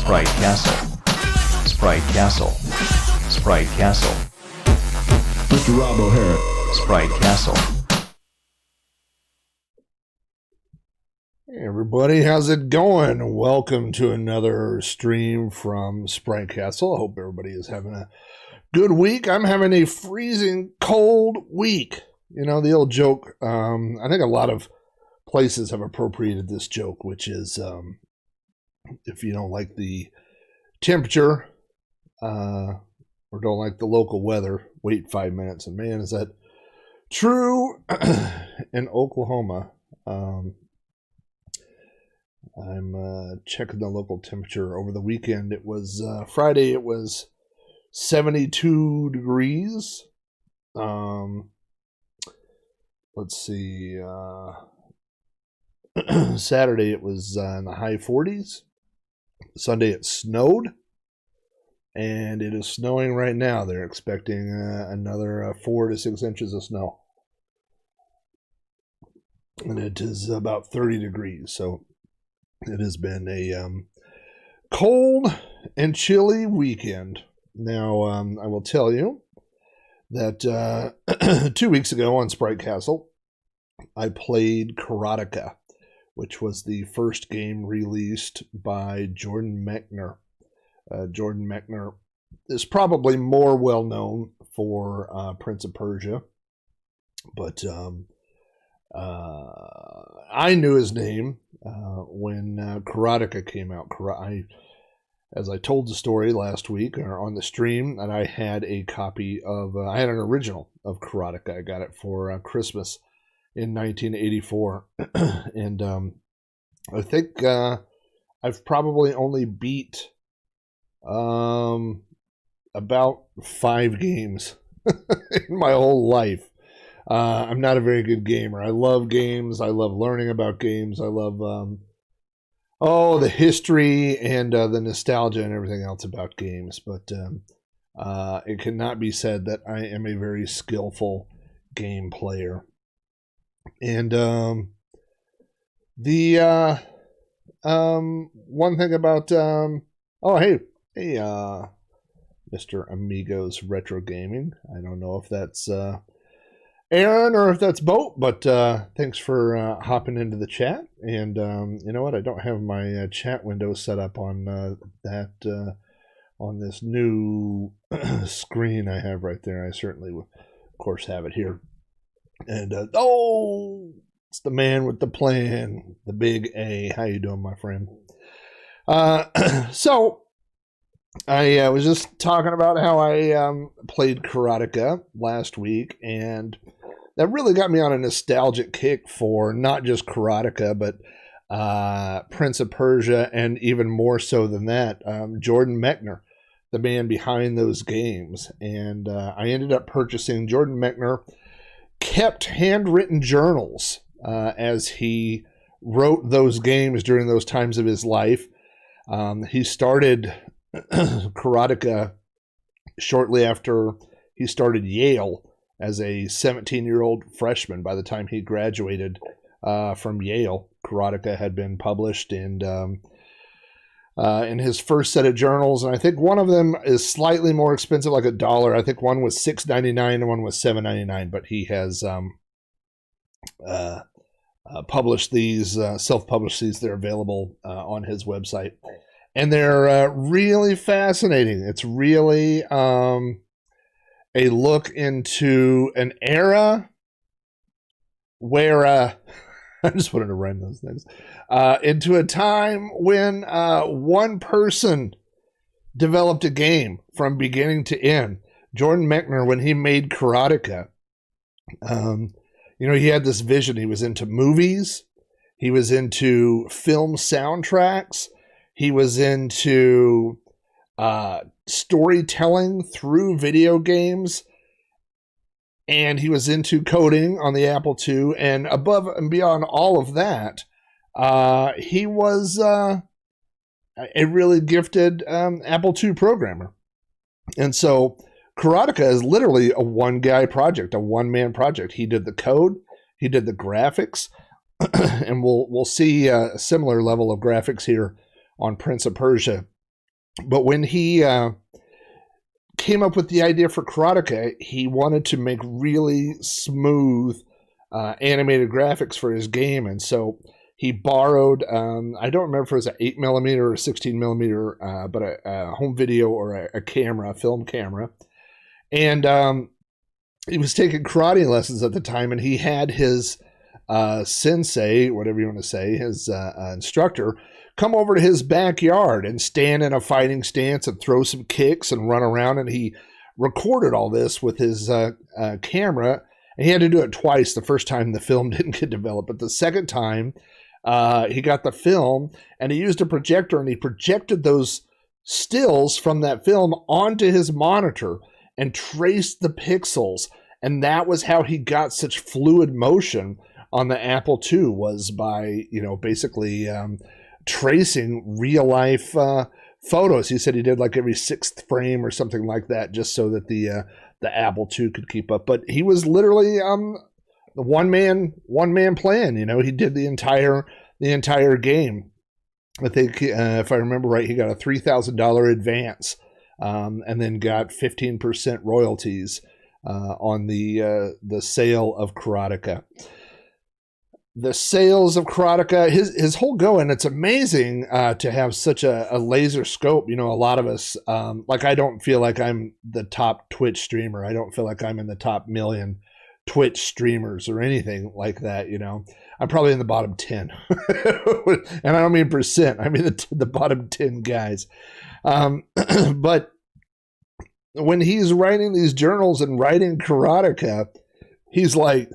Sprite Castle. Sprite Castle. Sprite Castle. Mr. Rob O'Hara. Sprite Castle. Hey everybody, how's it going? Welcome to another stream from Sprite Castle. I hope everybody is having a good week. I'm having a freezing cold week. You know, the old joke, I think a lot of places have appropriated this joke, which is if you don't like the temperature or don't like the local weather, wait 5 minutes. And man, is that true in Oklahoma. I'm checking the local temperature over the weekend. It was Friday, it was 72 degrees. Let's see. Saturday, it was in the high 40s. Sunday, it snowed. And it is snowing right now. They're expecting another 4 to 6 inches of snow. And it is about 30 degrees. So it has been a cold and chilly weekend. Now, I will tell you that 2 weeks ago on Sprite Castle, I played Karateka, which was the first game released by Jordan Mechner. Jordan Mechner is probably more well known for Prince of Persia, but I knew his name when Karateka came out. As I told the story last week or on the stream, that I had a copy of, I had an original of Karateka. I got it for Christmas in 1984, and I think I've probably only beat about 5 games in my whole life. I'm not a very good gamer. I love games. I love learning about games. I love the history and the nostalgia and everything else about games. But it cannot be said that I am a very skillful game player. And the one thing about hey, Mr. Amigos Retro Gaming. I don't know if that's Aaron or if that's Boat, but thanks for hopping into the chat. And you know what? I don't have my chat window set up on on this new screen I have right there. I certainly will, of course, have it here. And it's the man with the plan, the big A. How you doing, my friend? So I was just talking about how I played Karateka last week, and that really got me on a nostalgic kick for not just Karateka, but Prince of Persia, and even more so than that, Jordan Mechner, the man behind those games. And I ended up purchasing Jordan Mechner, kept handwritten journals as he wrote those games during those times of his life. He started Karateka shortly after he started Yale as a 17-year-old freshman. By the time he graduated from Yale, Karateka had been published and in his first set of journals, and I think one of them is slightly more expensive, like $1. I think one was $6.99 and one was $7.99, but he has published these, self-published these. They're available on his website. And they're really fascinating. It's really a look into an era where I just wanted to rhyme those things. Into a time when one person developed a game from beginning to end. Jordan Mechner, when he made Karateka, he had this vision. He was into movies. He was into film soundtracks. He was into storytelling through video games, and he was into coding on the Apple II. And above and beyond all of that, he was a really gifted Apple II programmer. And so Karateka is literally a one-guy project, a one-man project. He did the code, he did the graphics, and we'll see a similar level of graphics here on Prince of Persia But when he came up with the idea for Karateka, he wanted to make really smooth animated graphics for his game. And so he borrowed, I don't remember if it was an 8mm or a 16mm, but a home video or a camera, a film camera. And he was taking karate lessons at the time, and he had his sensei, whatever you want to say, his instructor, come over to his backyard and stand in a fighting stance and throw some kicks and run around. And he recorded all this with his camera. And he had to do it twice. The first time the film didn't get developed, but the second time he got the film, and he used a projector, and he projected those stills from that film onto his monitor and traced the pixels. And that was how he got such fluid motion on the Apple II, was by, basically tracing real life photos. He said he did like every sixth frame or something like that, just so that the Apple II could keep up. But he was literally the one man plan. He did the entire game. I think if I remember right, he got a $3,000 advance, and then got 15% royalties on the sale of Karateka. The sales of Karateka, his whole go, and it's amazing to have such a laser scope. A lot of us, I don't feel like I'm the top Twitch streamer. I don't feel like I'm in the top million Twitch streamers or anything like that. I'm probably in the bottom 10. And I don't mean percent. I mean the bottom 10 guys. But when he's writing these journals and writing Karateka, he's like,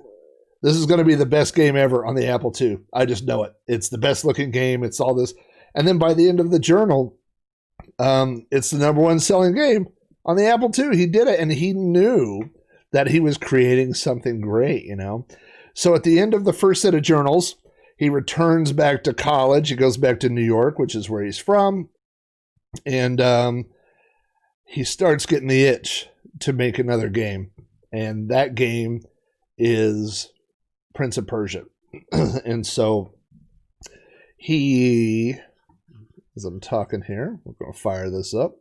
this is going to be the best game ever on the Apple II. I just know it. It's the best looking game. It's all this. And then by the end of the journal, it's the number one selling game on the Apple II. He did it, and he knew that he was creating something great, So at the end of the first set of journals, he returns back to college. He goes back to New York, which is where he's from. And he starts getting the itch to make another game. And that game is Prince of Persia. And so he, as I'm talking here, we're going to fire this up.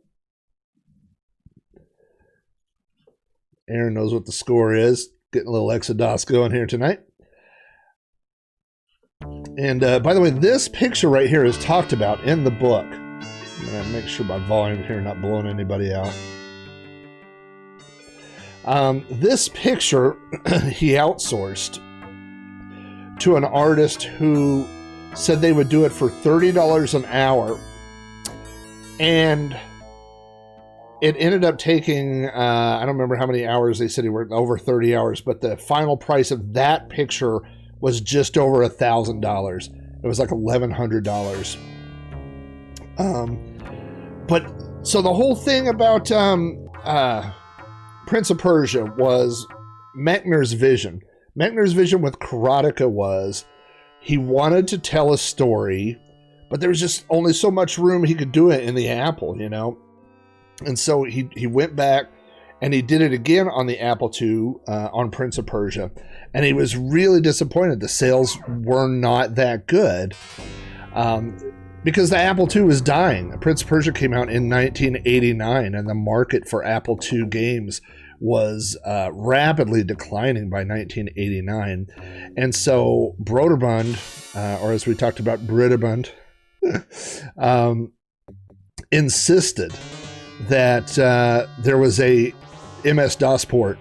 Aaron knows what the score is. Getting a little Exodus going here tonight. And by the way, this picture right here is talked about in the book. I'm going to make sure my volume here not blowing anybody out. This picture he outsourced to an artist who said they would do it for $30 an hour. And it ended up taking, I don't remember how many hours they said he worked, over 30 hours, but the final price of that picture was just over $1,000. It was like $1,100. But so the whole thing about Prince of Persia was Mechner's vision. Mechner's vision with Karateka was he wanted to tell a story, but there was just only so much room he could do it in the Apple, And so he went back and he did it again on the Apple II on Prince of Persia. And he was really disappointed. The sales were not that good because the Apple II was dying. Prince of Persia came out in 1989, and the market for Apple II games was rapidly declining by 1989. And so Broderbund, or as we talked about, Bredebund, insisted that there was a MS-DOS port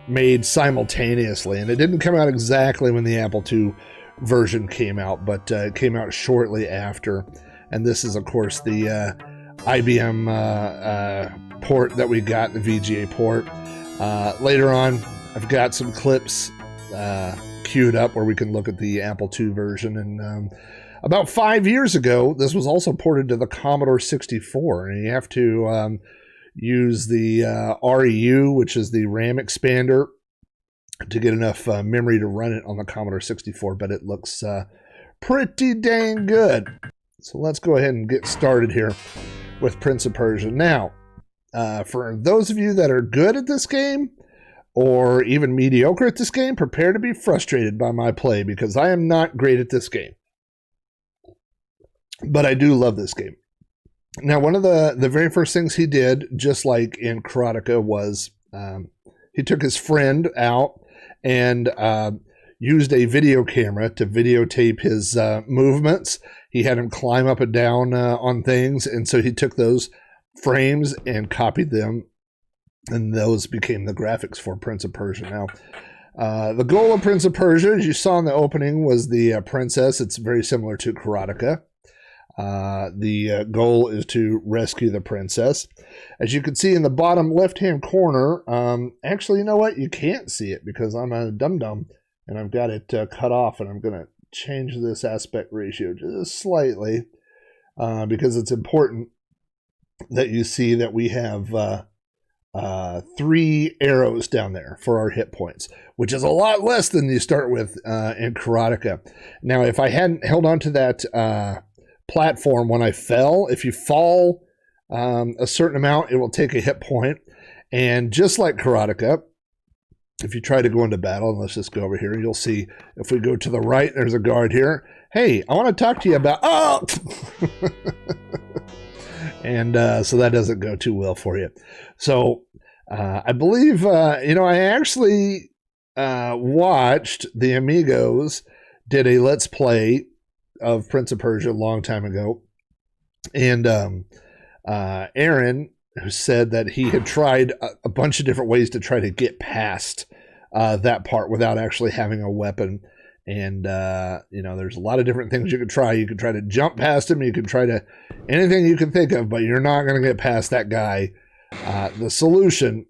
made simultaneously. And it didn't come out exactly when the Apple II version came out, but it came out shortly after. And this is, of course, the IBM port that we got, the VGA port. Later on, I've got some clips queued up where we can look at the Apple II version. And about 5 years ago, this was also ported to the Commodore 64. And you have to use the REU, which is the RAM expander, to get enough memory to run it on the Commodore 64. But it looks pretty dang good. So let's go ahead and get started here with Prince of Persia. Now, for those of you that are good at this game, or even mediocre at this game, prepare to be frustrated by my play, because I am not great at this game. But I do love this game. Now, one of the very first things he did, just like in Karateka, was he took his friend out and used a video camera to videotape his movements. He had him climb up and down on things, and so he took those frames and copied them, and those became the graphics for Prince of Persia. Now, the goal of Prince of Persia, as you saw in the opening, was the princess. It's very similar to Karateka. The goal is to rescue the princess. As you can see in the bottom left-hand corner, actually, you know what? You can't see it because I'm a dum-dum, and I've got it cut off, and I'm going to change this aspect ratio just slightly because it's important that you see that we have 3 arrows down there for our hit points, which is a lot less than you start with in Karateka. Now, if I hadn't held on to that platform when I fell, if you fall a certain amount, it will take a hit point. And just like Karateka, if you try to go into battle, and let's just go over here, you'll see if we go to the right, there's a guard here. Hey, I want to talk to you about, oh! And so that doesn't go too well for you. So I believe, I actually watched the Amigos did a Let's Play of Prince of Persia a long time ago. And Aaron, who said that he had tried a bunch of different ways to try to get past that part without actually having a weapon. And, there's a lot of different things you could try. You could try to jump past him. You could try to anything you can think of, but you're not going to get past that guy. The solution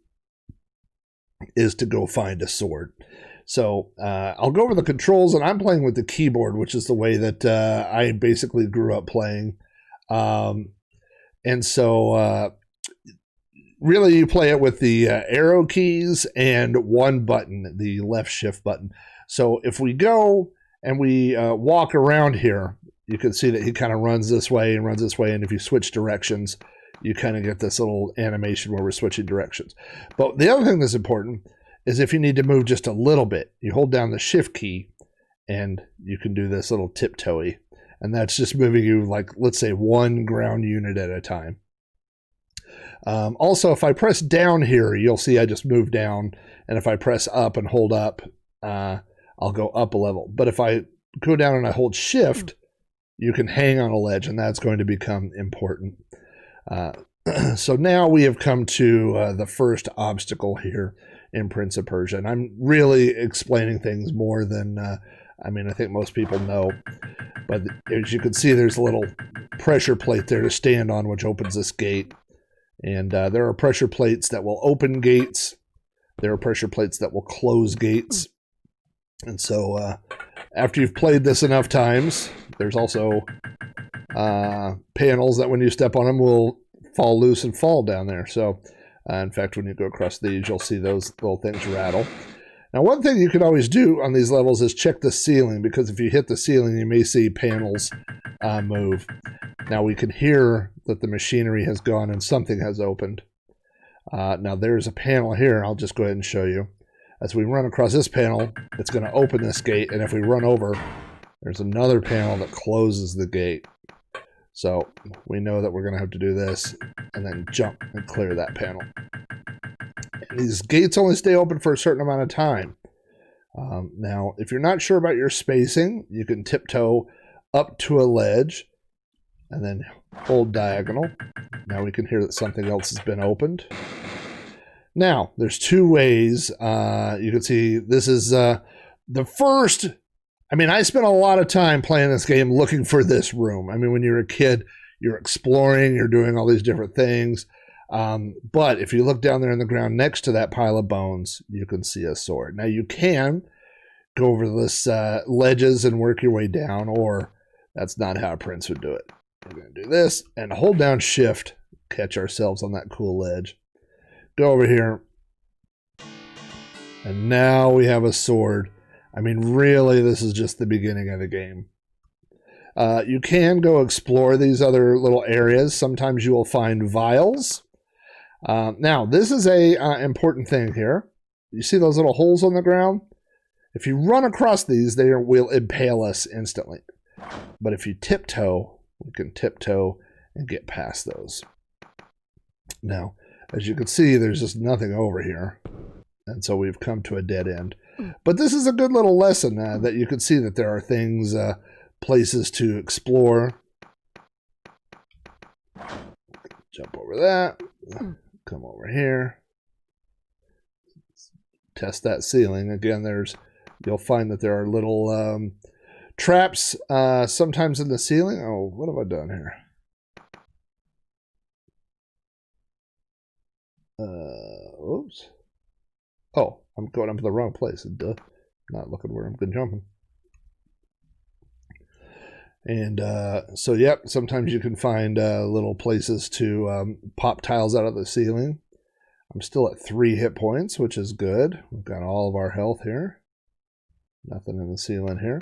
is to go find a sword. So I'll go over the controls, and I'm playing with the keyboard, which is the way that I basically grew up playing. And so really you play it with the arrow keys and one button, the left shift button. So if we go and we walk around here, you can see that he kind of runs this way and runs this way. And if you switch directions, you kind of get this little animation where we're switching directions. But the other thing that's important is if you need to move just a little bit, you hold down the shift key and you can do this little tiptoey. And that's just moving you, like, let's say 1 ground unit at a time. Also, if I press down here, you'll see I just move down. And if I press up and hold up, I'll go up a level. But if I go down and I hold shift, you can hang on a ledge, and that's going to become important. So now we have come to the first obstacle here in Prince of Persia. And I'm really explaining things more than, I think most people know. But as you can see, there's a little pressure plate there to stand on, which opens this gate. And there are pressure plates that will open gates. There are pressure plates that will close gates. And so after you've played this enough times, there's also panels that when you step on them will fall loose and fall down there. So in fact, when you go across these, you'll see those little things rattle. Now, one thing you can always do on these levels is check the ceiling, because if you hit the ceiling, you may see panels move. Now, we can hear that the machinery has gone and something has opened. Now, there's a panel here. I'll just go ahead and show you. As we run across this panel, it's going to open this gate, and if we run over, there's another panel that closes the gate. So we know that we're going to have to do this and then jump and clear that panel. And these gates only stay open for a certain amount of time. Now, if you're not sure about your spacing, you can tiptoe up to a ledge and then hold diagonal. Now we can hear that something else has been opened. Now, there's 2 ways. You can see this is the first. I spent a lot of time playing this game looking for this room. When you're a kid, you're exploring, you're doing all these different things. But if you look down there in the ground next to that pile of bones, you can see a sword. Now, you can go over this ledges and work your way down, or that's not how a prince would do it. We're going to do this and hold down shift, catch ourselves on that cool ledge. Go over here. And now we have a sword. Really, this is just the beginning of the game. You can go explore these other little areas. Sometimes you will find vials. Now, this is a important thing here. You see those little holes on the ground? If you run across these, they will impale us instantly. But if you tiptoe, we can tiptoe and get past those. Now, as you can see, there's just nothing over here. And so we've come to a dead end. But this is a good little lesson that you can see that there are things, places to explore. Jump over that. Come over here. Test that ceiling. Again, you'll find that there are little traps sometimes in the ceiling. Oh, what have I done here? Oops. Oh, I'm going up to the wrong place. Duh. Not looking where I'm been jumping. And so, yep, sometimes you can find little places to pop tiles out of the ceiling. I'm still at 3 hit points, which is good. We've got all of our health here. Nothing in the ceiling here.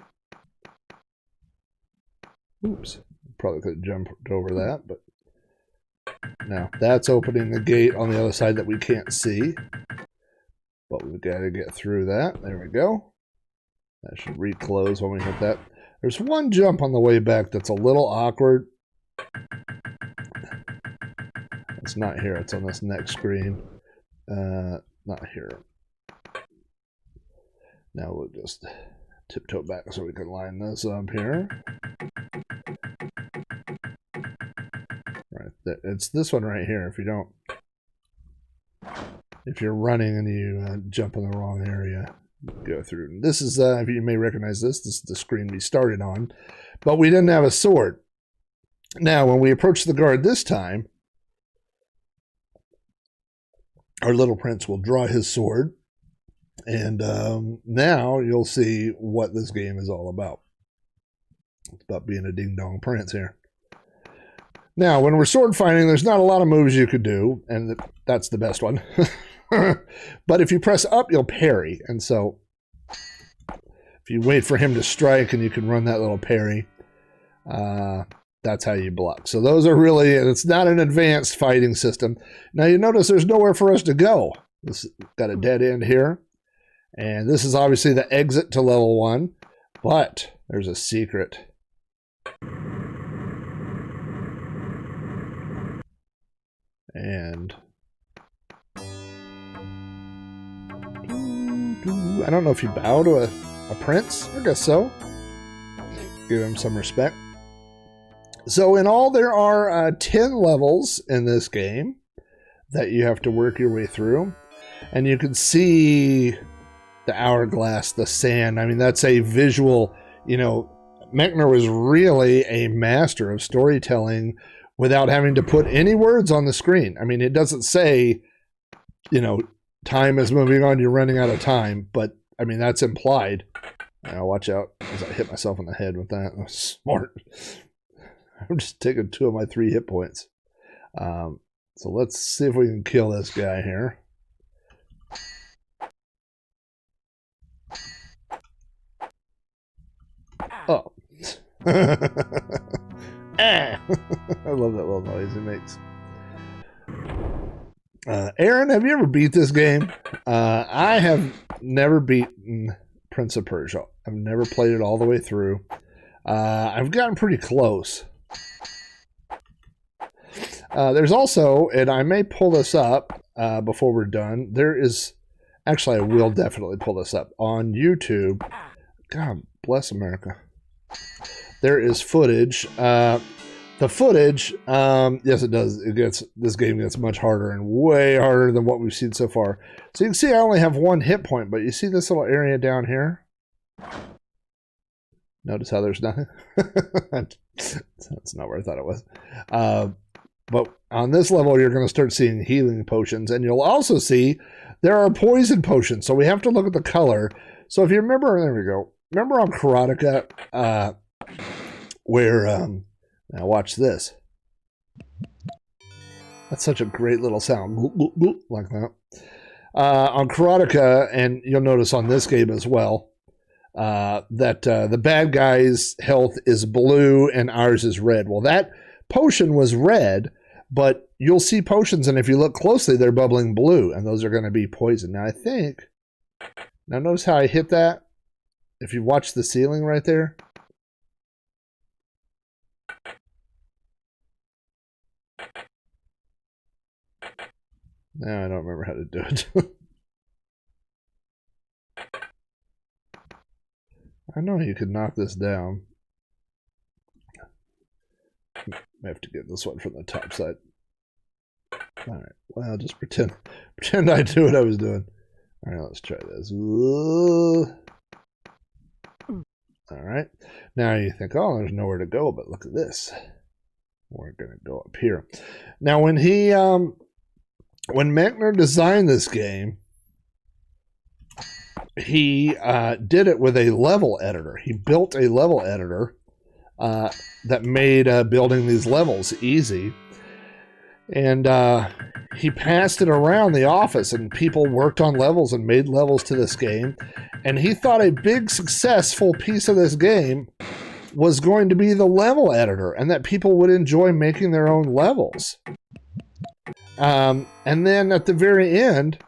Oops. Probably could have jumped over that, but now that's opening the gate on the other side that we can't see. But we've got to get through that. There we go. That should reclose when we hit that. There's one jump on the way back that's a little awkward. It's not here. It's on this next screen. Not here. Now we'll just tiptoe back so we can line this up here. Right there. It's this one right here. If you're running and you jump in the wrong area, go through. This is, if you may recognize this is the screen we started on, but we didn't have a sword. Now, when we approach the guard this time, our little prince will draw his sword, and now you'll see what this game is all about. It's about being a ding-dong prince here. Now, when we're sword fighting, there's not a lot of moves you could do, and that's the best one. But if you press up, you'll parry. And so if you wait for him to strike and you can run that little parry, that's how you block. So those are really, it's not an advanced fighting system. Now you notice there's nowhere for us to go. This got a dead end here. And this is obviously the exit to level 1, but there's a secret. And I don't know if you bow to a prince. I guess so. Give him some respect. So in all, there are 10 levels in this game that you have to work your way through. And you can see the hourglass, the sand. I mean, that's a visual, Mechner was really a master of storytelling without having to put any words on the screen. I mean, it doesn't say, time is moving on, you're running out of time. But, I mean, that's implied. Now, watch out as I hit myself in the head with that. That's smart. I'm just taking 2 of my 3 hit points. So let's see if we can kill this guy here. Oh. Ah. I love that little noise it makes. Aaron, have you ever beat this game? I have never beaten Prince of Persia. I've never played it all the way through. I've gotten pretty close. There's also, and I may pull this up before we're done, there is, actually I will definitely pull this up on YouTube. God bless America. There is footage. The footage, yes it does, this game gets much harder and way harder than what we've seen so far. So you can see I only have 1 hit point, but you see this little area down here? Notice how there's nothing? That's not where I thought it was. But on this level, you're going to start seeing healing potions, and you'll also see there are poison potions. So we have to look at the color. So if you remember, there we go. Remember on Karateka, where, now watch this. That's such a great little sound, like that. On Karateka, and you'll notice on this game as well, that the bad guy's health is blue and ours is red. Well, that potion was red, but you'll see potions, and if you look closely, they're bubbling blue, and those are going to be poison. Now, now notice how I hit that? If you watch the ceiling right there. Now I don't remember how to do it. I know you could knock this down. I have to get this one from the top side. Alright, well, just pretend I knew what I was doing. Alright, let's try this. Alright, now you think, oh, there's nowhere to go, but look at this. We're going to go up here. Now, when Mechner designed this game, he did it with a level editor. He built a level editor that made building these levels easy. And he passed it around the office, and people worked on levels and made levels to this game. And he thought a big successful piece of this game was going to be the level editor, and that people would enjoy making their own levels. And then at the very end,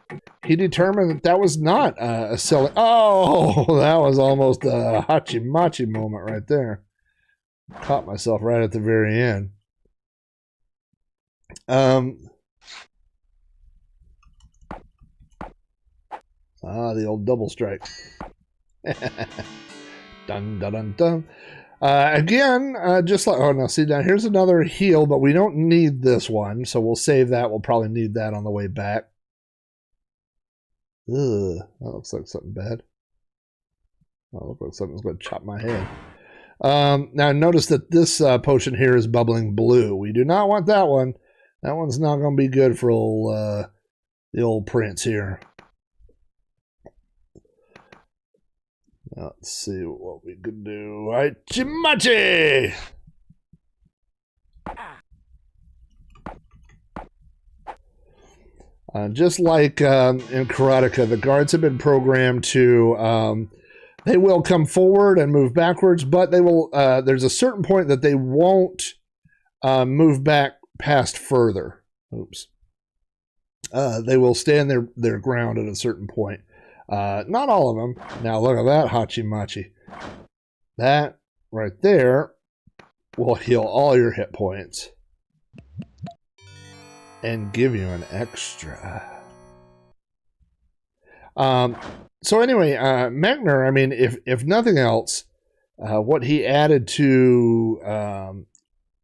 he determined that that was not a selling... Oh, that was almost a hachi-machi moment right there. Caught myself right at the very end. The old double strike. Dun, dun, dun, dun. Again, just like... Oh, no, see, now here's another heal, but we don't need this one, so we'll save that. We'll probably need that on the way back. Ugh, that looks like something bad. Oh, looks like something's going to chop my head. Now, notice that this potion here is bubbling blue. We do not want that one. That one's not going to be good for the old Prince here. Let's see what we can do. Hachi-machi! Just like in Karateka, the guards have been programmed to... they will come forward and move backwards, but they will. There's a certain point that they won't move back past further. Oops. They will stand their ground at a certain point. Not all of them. Now look at that hachi-machi. That right there will heal all your hit points and give you an extra. So anyway, Mechner, I mean, if nothing else, what he added to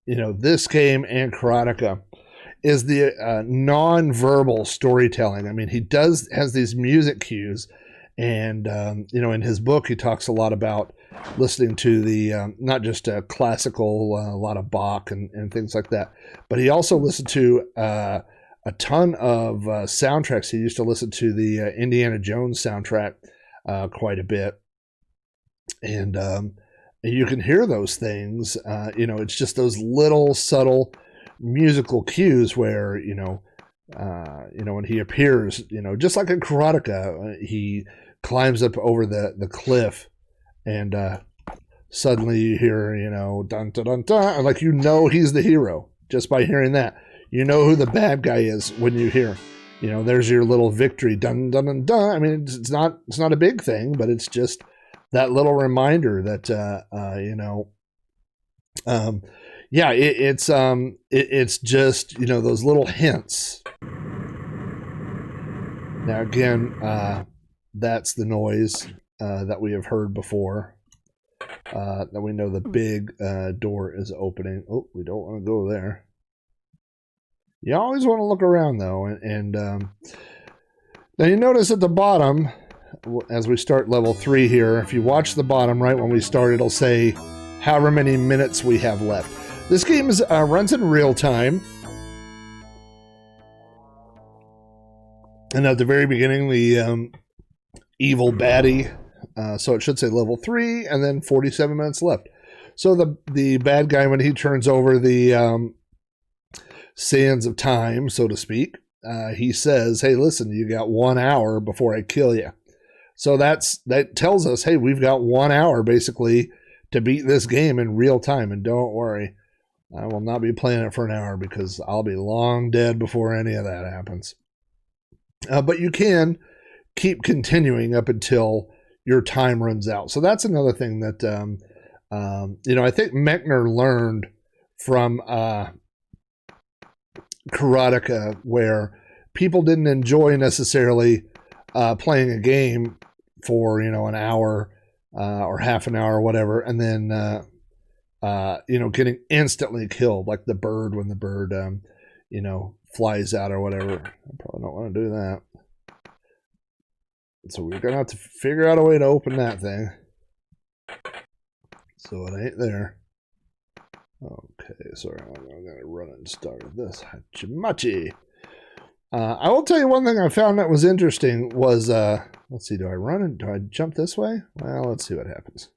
this game and Karateka is the non-verbal storytelling. I mean, he has these music cues, and in his book he talks a lot about listening to the not just classical, a lot of Bach and things like that, but he also listened to a ton of soundtracks. He used to listen to the Indiana Jones soundtrack quite a bit. And you can hear those things. It's just those little subtle musical cues where, when he appears, just like in Karateka, he climbs up over the cliff and suddenly you hear, dun, dun, dun, dun, like he's the hero just by hearing that. You know who the bad guy is when you hear, there's your little victory, dun, dun, dun, dun. I mean, it's not a big thing, but it's just that little reminder that, it's just, those little hints. Now, again, that's the noise that we have heard before, that we know the big door is opening. Oh, we don't want to go there. You always want to look around, though, and now you notice at the bottom, as we start level 3 here, if you watch the bottom right when we start, it'll say however many minutes we have left. This game runs in real time, and at the very beginning, the evil baddie, so it should say level 3, and then 47 minutes left. So the bad guy, when he turns over the sands of time, so to speak, he says, hey, listen, you got 1 hour before I kill you. So that tells us, hey, we've got 1 hour basically to beat this game in real time. And don't worry, I will not be playing it for an hour because I'll be long dead before any of that happens. But you can keep continuing up until your time runs out. So that's another thing that, I think Mechner learned from Karateka, where people didn't enjoy necessarily playing a game for, an hour or half an hour or whatever, and then, getting instantly killed, like the bird when the bird, flies out or whatever. I probably don't want to do that. So we're going to have to figure out a way to open that thing. So it ain't there. Okay, sorry, I'm going to run and start this. Hachimachi. I will tell you one thing I found that was interesting was, let's see, do I jump this way? Well, let's see what happens.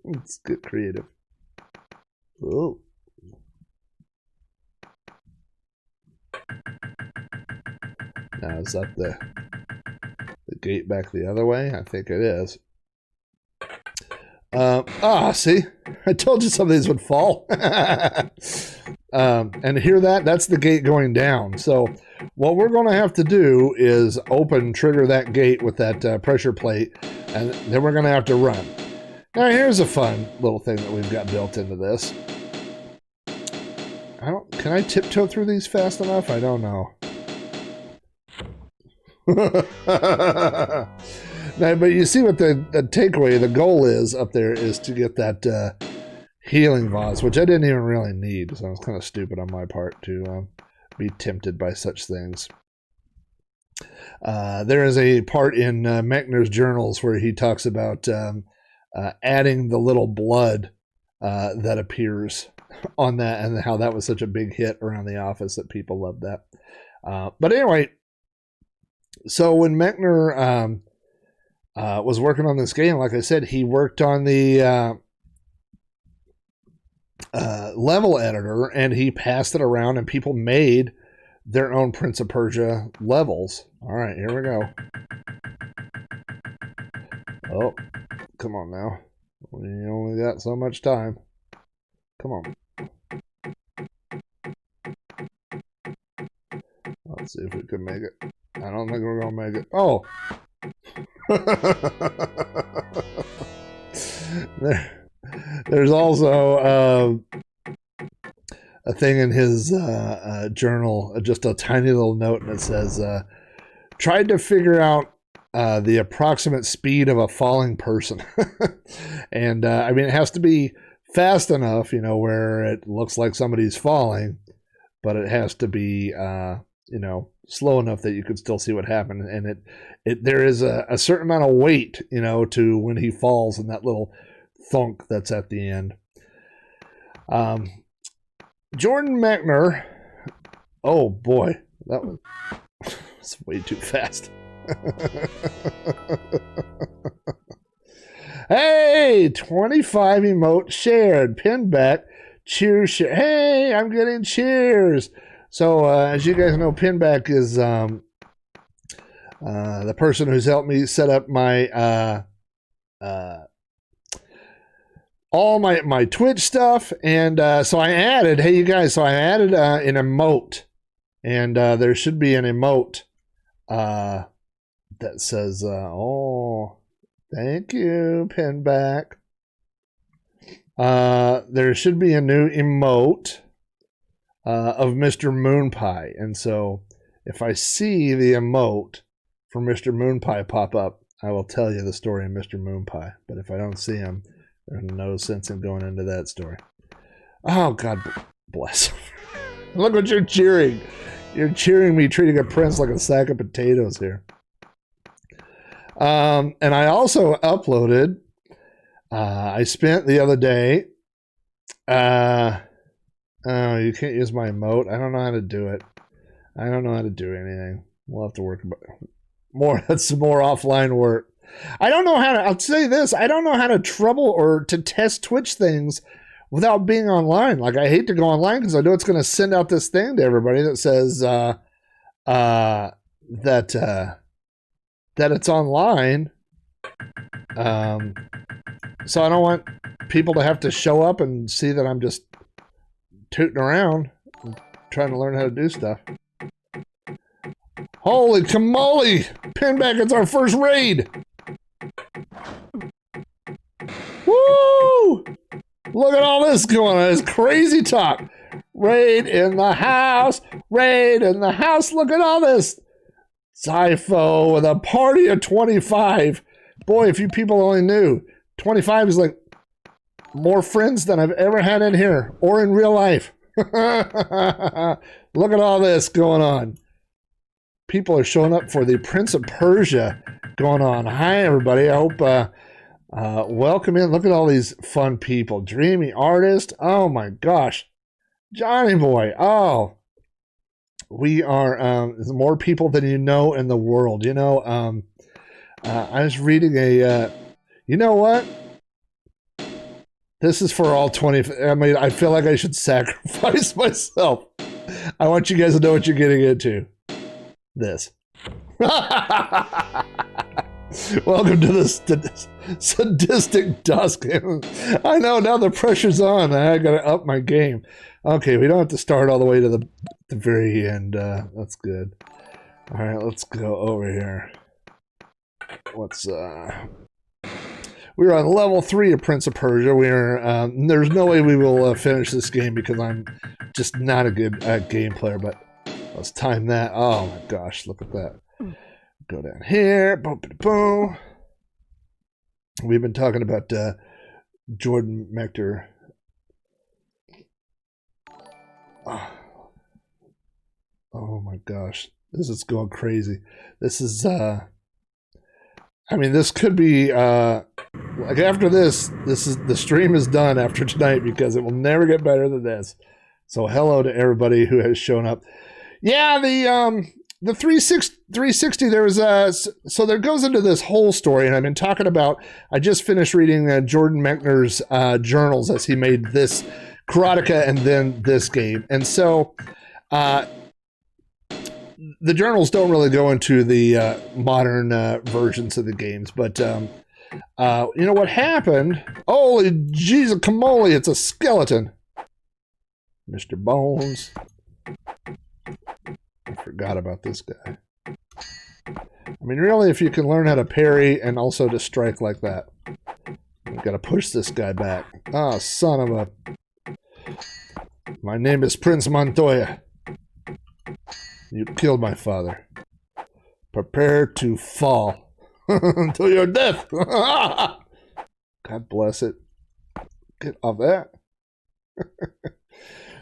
Let's get creative. Oh. Now, is that the gate back the other way? I think it is. See? I told you some of these would fall. And hear that? That's the gate going down. So what we're going to have to do is trigger that gate with that pressure plate, and then we're going to have to run. Now, here's a fun little thing that we've got built into this. Can I tiptoe through these fast enough? I don't know. Now, but you see what the takeaway, the goal is up there is to get that healing vase, which I didn't even really need, so it was kind of stupid on my part to be tempted by such things. There is a part in Mechner's journals where he talks about adding the little blood that appears on that, and how that was such a big hit around the office that people loved that. But anyway, so when Mechner was working on this game, like I said, he worked on the level editor, and he passed it around, and people made their own Prince of Persia levels. All right, here we go. Oh, come on now. We only got so much time. Come on. Let's see if we can make it. I don't think we're going to make it. Oh! There's also a thing in his journal, just a tiny little note, and it says, tried to figure out the approximate speed of a falling person. And it has to be fast enough, where it looks like somebody's falling, but it has to be, slow enough that you could still see what happened. And there is a certain amount of weight, to when he falls, and that little thunk that's at the end. Jordan Mechner. Oh boy, that was way too fast. Hey, 25 emote shared. Pin back. Cheers. Hey, I'm getting cheers. So, as you guys know, Pinback is the person who's helped me set up my all my Twitch stuff, and so I added. Hey, you guys! So I added an emote, and there should be an emote that says, "Oh, thank you, Pinback." There should be a new emote of Mr. Moonpie. And so if I see the emote for Mr. Moonpie pop up, I will tell you the story of Mr. Moonpie. But if I don't see him, there's no sense in going into that story. Oh, God bless. Look what you're cheering. You're cheering me treating a prince like a sack of potatoes here. And I also uploaded, I spent the other day, oh, you can't use my emote. I don't know how to do it. I don't know how to do anything. We'll have to work more. That's some more offline work. I don't know how to, I'll say this, I don't know how to trouble or to test Twitch things without being online. Like, I hate to go online because I know it's going to send out this thing to everybody that says that it's online. So I don't want people to have to show up and see that I'm just tooting around and trying to learn how to do stuff. Holy camole! Pinback, it's our first raid! Woo! Look at all this going on. It's crazy talk. Raid in the house. Raid in the house. Look at all this. Zypho with a party of 25. Boy, if you people only knew, 25 is like more friends than I've ever had in here or in real life. Look at all this going on. People are showing up for the Prince of Persia going on. Hi, everybody. I hope welcome in. Look at all these fun people. Dreamy artist. Oh, my gosh. Johnny boy. Oh, we are more people than you know in the world. You know, I was reading you know what? This is for all 20. I mean, I feel like I should sacrifice myself. I want you guys to know what you're getting into. This. Welcome to the sadistic dusk. I know, now the pressure's on. I gotta up my game. Okay, we don't have to start all the way to the very end. That's good. All right, let's go over here. We're on level 3 of Prince of Persia. There's no way we will finish this game because I'm just not a good game player, but let's time that. Oh my gosh, look at that. Go down here. Boom, boom, boom. We've been talking about Jordan Mechner. Oh my gosh. This is going crazy. This is, I mean, this could be, like after the stream is done after tonight because it will never get better than this. So hello to everybody who has shown up. Yeah, the 360 there was so there goes into this whole story, and I've been talking about. I just finished reading Jordan Mechner's journals as he made this Karateka and then this game, and so the journals don't really go into the modern versions of the games, but you know what happened? Holy Jesus, camole! It's a skeleton, Mr. Bones. I forgot about this guy. I mean, really, if you can learn how to parry and also to strike like that. I've got to push this guy back. Ah, son of a... My name is Prince Montoya. You killed my father. Prepare to fall until your death. God bless it. Get off that.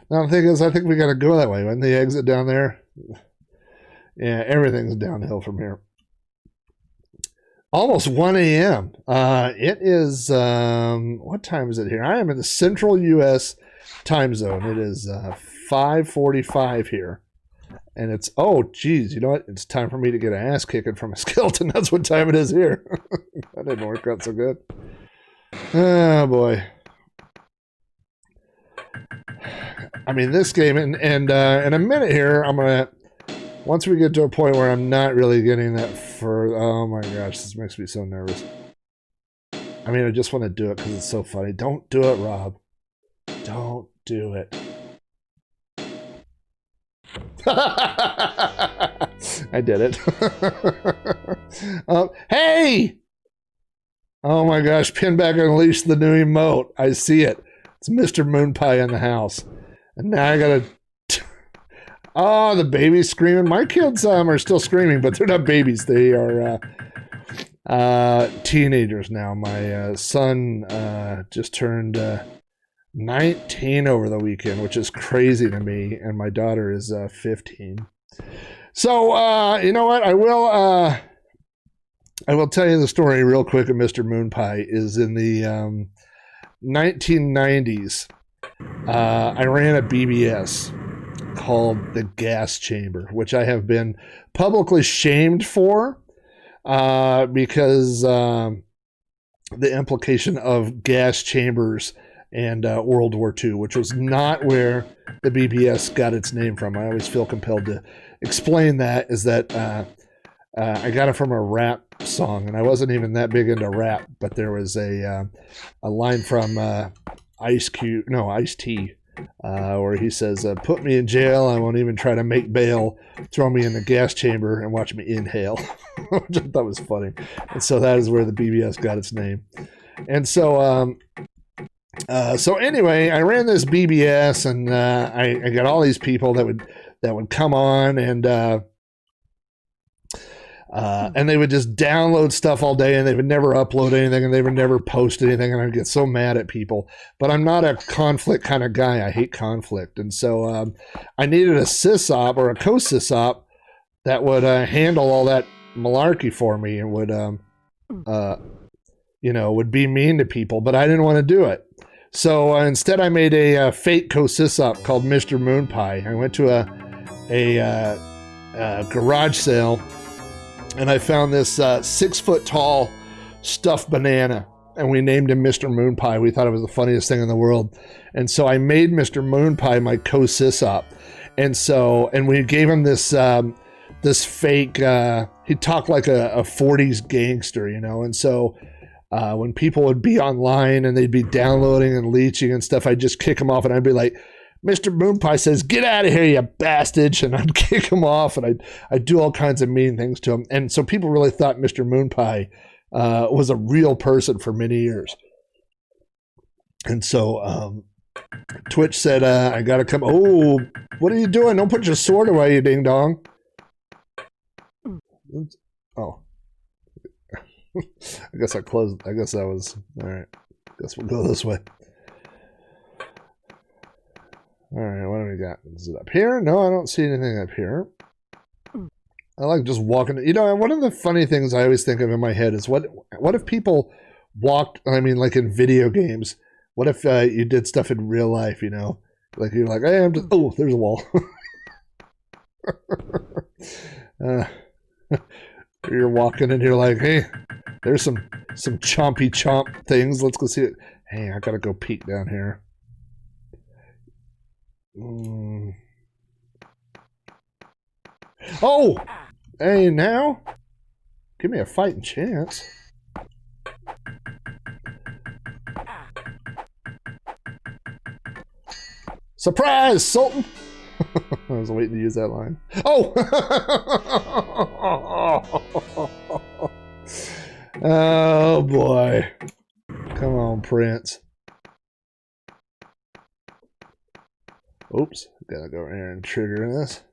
Now the thing is, I think we got to go that way. When the exit down there, yeah, everything's downhill from here. Almost 1 a.m. It is, what time is it here? I am in the central U.S. time zone. It is 5:45 here. And it's, oh, geez, you know what? It's time for me to get an ass kicking from a skeleton. That's what time it is here. That didn't work out so good. Oh, boy. I mean, this game, and in a minute here, I'm going to, once we get to a point where I'm not really getting that oh my gosh, this makes me so nervous. I mean, I just want to do it because it's so funny. Don't do it, Rob. Don't do it. I did it. Hey! Oh my gosh, Pinback unleashed the new emote. I see it. It's Mr. Moonpie in the house. And now I gotta... Oh, the baby's screaming. My kids are still screaming, but they're not babies. They are teenagers now. My son just turned 19 over the weekend, which is crazy to me, and my daughter is 15. So, you know what? I will tell you the story real quick of Mr. Moonpie. Is in the 1990s. I ran a BBS called the Gas Chamber, which I have been publicly shamed for because the implication of gas chambers and World War II, which was not where the BBS got its name from. I always feel compelled to explain that, is that I got it from a rap song, and I wasn't even that big into rap, but there was a line from Ice-T, where he says, put me in jail, I won't even try to make bail, throw me in the gas chamber and watch me inhale, which I thought was funny. And so that is where the BBS got its name. And so anyway, I ran this BBS, and I got all these people that would come on, and And they would just download stuff all day, and they would never upload anything, and they would never post anything, and I'd get so mad at people. But I'm not a conflict kind of guy. I hate conflict. And so I needed a sysop or a co-sysop that would handle all that malarkey for me and would, would be mean to people, but I didn't want to do it. So instead I made a fake co-sysop called Mr. Moon Pie. I went to a garage sale, and I found this 6 foot tall stuffed banana, and we named him Mr. Moon Pie. We thought it was the funniest thing in the world. And so I made Mr. Moon Pie my co-sysop. And we gave him this this fake, he talked like a 40s gangster, and so when people would be online and they'd be downloading and leeching and stuff, I'd just kick them off, and I'd be like, Mr. Moon Pie says, get out of here, you bastard, and I'd kick him off, and I'd do all kinds of mean things to him. And so people really thought Mr. Moon Pie was a real person for many years. And so Twitch said, I gotta come. Oh, what are you doing? Don't put your sword away, you ding dong. Oh. I guess I closed. I guess that was all right. Guess we'll go this way. All right, what do we got? Is it up here? No, I don't see anything up here. I like just walking. One of the funny things I always think of in my head is what if people walked? I mean, like in video games. What if you did stuff in real life? Like you're like, hey, there's a wall. You're walking and you're like, hey, there's some chompy chomp things. Let's go see it. Hey, I gotta go peek down here. Oh, hey, now give me a fighting chance. Surprise, Sultan. I was waiting to use that line. Oh! Oh, boy. Come on, Prince. Oops. Gotta go in here and trigger this.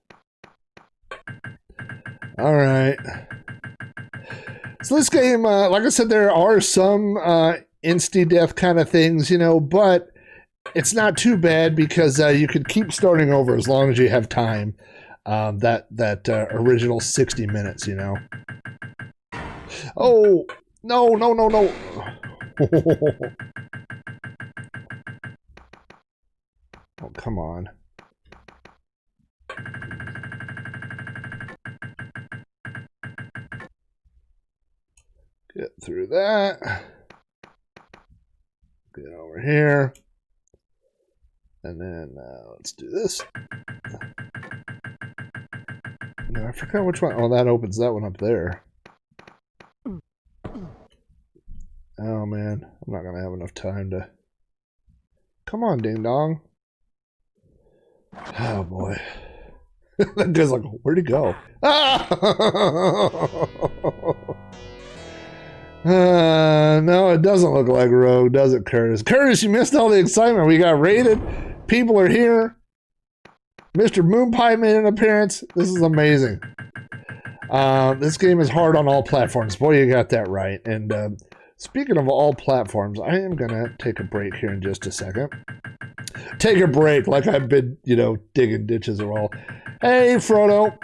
All right. So this game, like I said, there are some insta-death kind of things, but it's not too bad because you could keep starting over as long as you have time. That original 60 minutes, Oh, no. Oh, come on. Get through that. Get over here. And then let's do this. No, I forgot which one. Oh, that opens that one up there. Oh, man. I'm not going to have enough time to... Come on, ding dong. Oh, boy. That guy's like, where'd he go? No, it doesn't look like Rogue, does it, Curtis? Curtis, you missed all the excitement. We got raided. People are here. Mr. Moon Pie made an appearance. This is amazing. This game is hard on all platforms. Boy, you got that right. And speaking of all platforms, I am going to take a break here in just a second. Take a break like I've been, digging ditches or all. Hey, Frodo.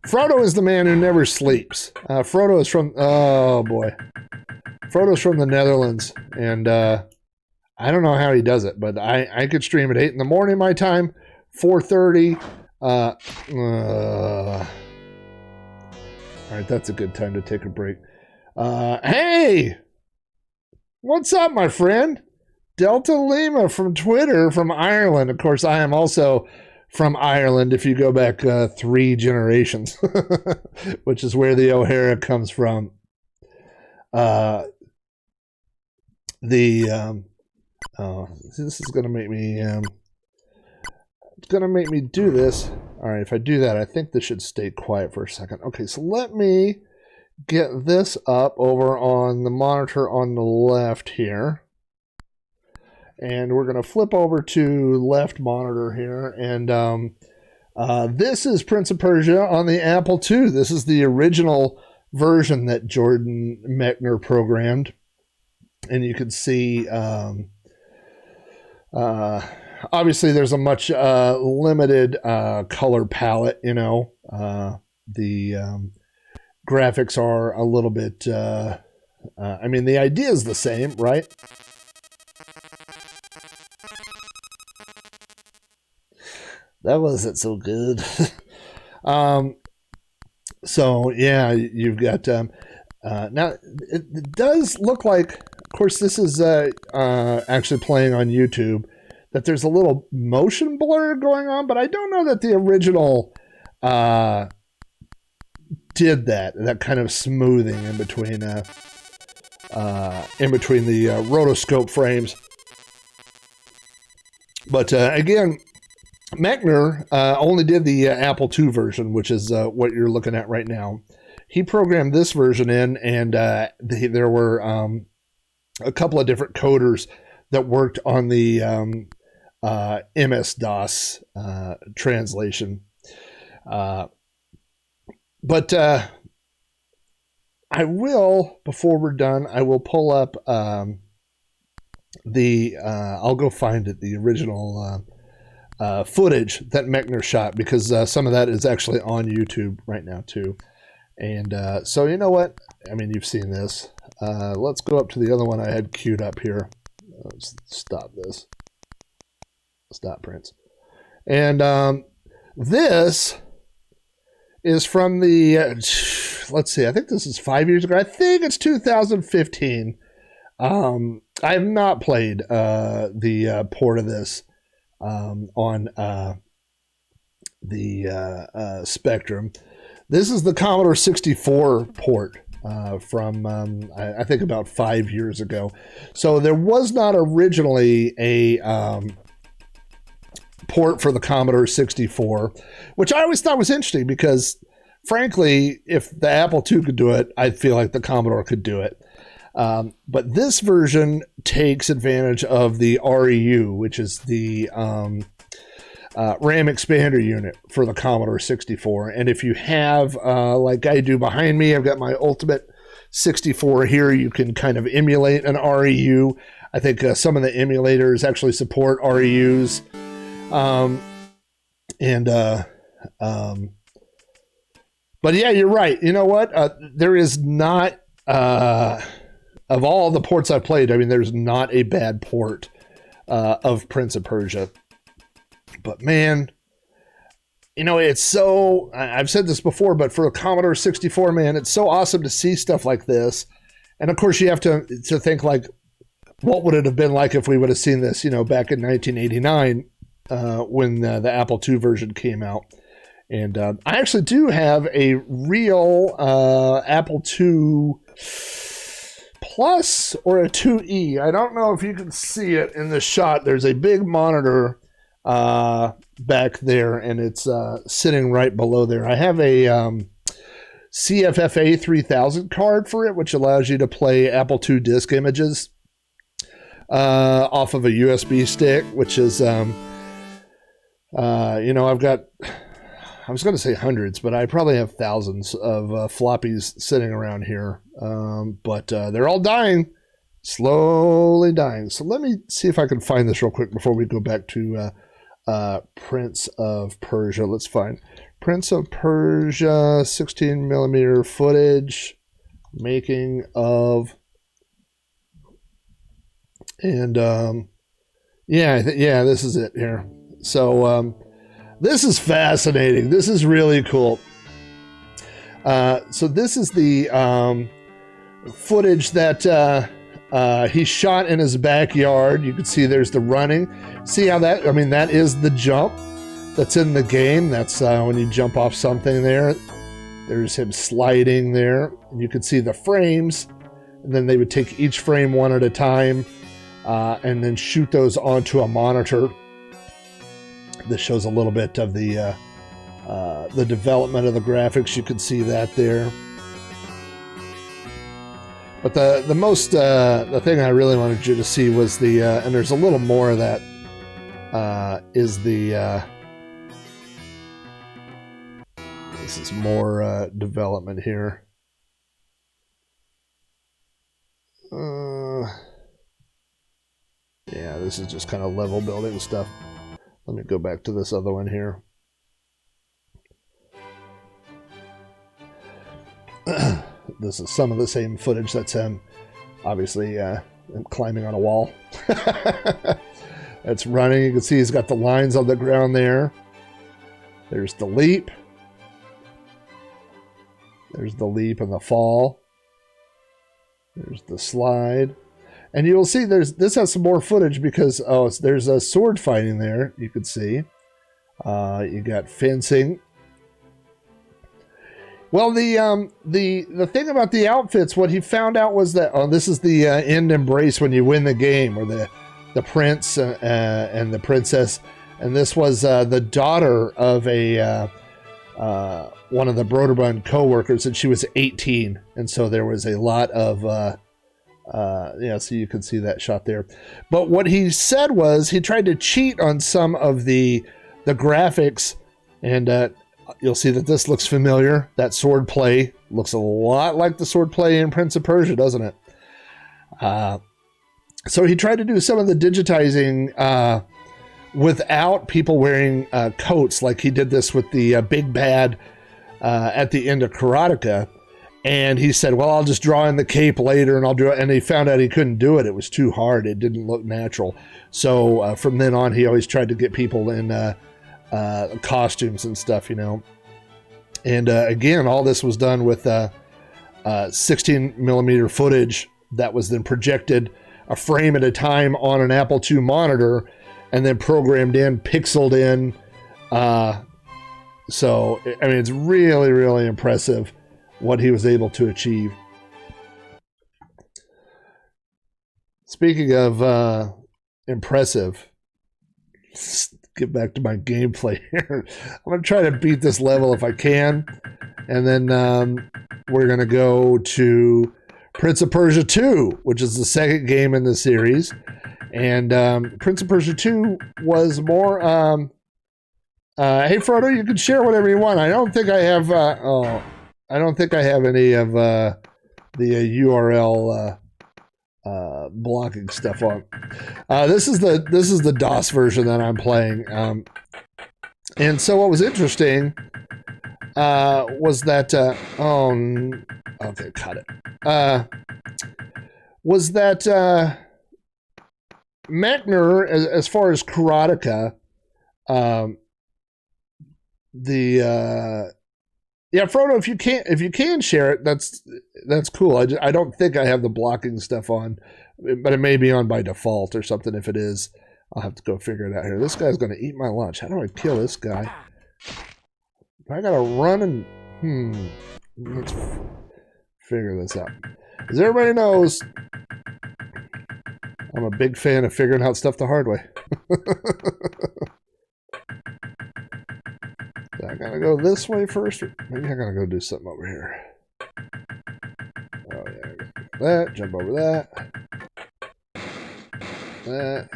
Frodo is the man who never sleeps. Frodo is from... Oh, boy. Frodo's from the Netherlands. And I don't know how he does it, but I could stream at 8 in the morning my time, 4:30. All right, that's a good time to take a break. Hey! What's up, my friend? Delta Lima from Twitter, from Ireland. Of course, I am also from Ireland, if you go back 3 generations, which is where the O'Hara comes from. This is going to make me... it's going to make me do this. All right, if I do that, I think this should stay quiet for a second. Okay, so let me get this up over on the monitor on the left here. And we're going to flip over to left monitor here. And This is Prince of Persia on the Apple II. This is the original version that Jordan Mechner programmed. And you can see, obviously, there's a much limited color palette, you know. The graphics are a little bit, I mean, the idea is the same, right? That wasn't so good. So, yeah, you've got, now, it does look like, of course, this is actually playing on YouTube, that there's a little motion blur going on, but I don't know that the original did that kind of smoothing in between the rotoscope frames. But again, Mechner only did the Apple II version, which is what you're looking at right now. He programmed this version in, and there were a couple of different coders that worked on the MS-DOS translation. But I will, before we're done, I will pull up I'll go find it, the original footage that Mechner shot, because some of that is actually on YouTube right now too. And so you know what? I mean, you've seen this. Let's go up to the other one I had queued up here. Let's stop this. Stop, Prince. And this is from the, let's see, I think this is 5 years ago. I think it's 2015. I have not played the port of this on the Spectrum. This is the Commodore 64 port from, I think, about 5 years ago. So there was not originally a port for the Commodore 64, which I always thought was interesting because, frankly, if the Apple II could do it, I feel like the Commodore could do it. But this version takes advantage of the REU, which is the RAM expander unit for the Commodore 64. And if you have, like I do behind me, I've got my Ultimate 64 here, you can kind of emulate an REU. I think some of the emulators actually support REUs. But yeah, you're right. You know what? There is not, of all the ports I've played, I mean, there's not a bad port of Prince of Persia. But man, you know, it's so, I've said this before, but for a Commodore 64, man, it's so awesome to see stuff like this. And of course, you have to think, like, what would it have been like if we would have seen this, you know, back in 1989 when the Apple II version came out. And I actually do have a real Apple II Plus or a 2E. I don't know if you can see it in the shot. There's a big monitor back there, and it's sitting right below there. I have a CFFA 3000 card for it, which allows you to play Apple II disk images off of a USB stick, which is, you know, I've got, I was going to say hundreds, but I probably have thousands of floppies sitting around here. But they're all dying, slowly dying. So let me see if I can find this real quick before we go back to Prince of Persia. Let's find Prince of Persia 16 millimeter footage, making of, and yeah, this is it here. So this is fascinating. This is really cool. So this is the footage that he shot in his backyard. You can see there's the running. See how that, I mean, that is the jump that's in the game. That's when you jump off something there. There's him sliding there. And you can see the frames. And then they would take each frame one at a time and then shoot those onto a monitor. This shows a little bit of the development of the graphics. You can see that there. But the most the thing I really wanted you to see was the and there's a little more of that is the This is more development here. Yeah, this is just kind of level building stuff. Let me go back to this other one here. This is some of the same footage. That's him, obviously, climbing on a wall. That's running. You can see he's got the lines on the ground there. There's the leap. There's the leap and the fall. There's the slide. And you'll see this has some more footage because there's a sword fighting there. You can see. You got fencing. Well, the thing about the outfits, what he found out was that this is the end embrace when you win the game, where the prince and the princess, and this was the daughter of one of the Broderbund co-workers, and she was 18, and so there was a lot of so you can see that shot there. But what he said was he tried to cheat on some of the graphics, and you'll see that this looks familiar. That sword play looks a lot like the sword play in Prince of Persia, doesn't it? So he tried to do some of the digitizing without people wearing coats, like he did this with the big bad at the end of Karateka. And he said, well, I'll just draw in the cape later and I'll do it. And he found out he couldn't do it. It was too hard. It didn't look natural. So from then on, he always tried to get people in costumes and stuff, And again, all this was done with 16 millimeter footage that was then projected a frame at a time on an Apple II monitor and then programmed in, pixeled in. So, I mean, it's really, really impressive what he was able to achieve. Speaking of impressive, let's get back to my gameplay here. I'm going to try to beat this level if I can. And then we're going to go to Prince of Persia 2, which is the second game in the series. And Prince of Persia 2 was more... hey, Frodo, you can share whatever you want. I don't think I have... I don't think I have any of the URL blocking stuff on. This is the DOS version that I'm playing. And so what was interesting was that okay, cut it. Was that Mechner, as far as Karateka, yeah, Frodo, if you can share it, that's cool. I don't think I have the blocking stuff on, but it may be on by default or something. If it is, I'll have to go figure it out here. This guy's going to eat my lunch. How do I kill this guy? I got to run and... Let's figure this out. As everybody knows, I'm a big fan of figuring out stuff the hard way. I gotta go this way first. Maybe I gotta go do something over here. Oh yeah, that. Jump over that. That.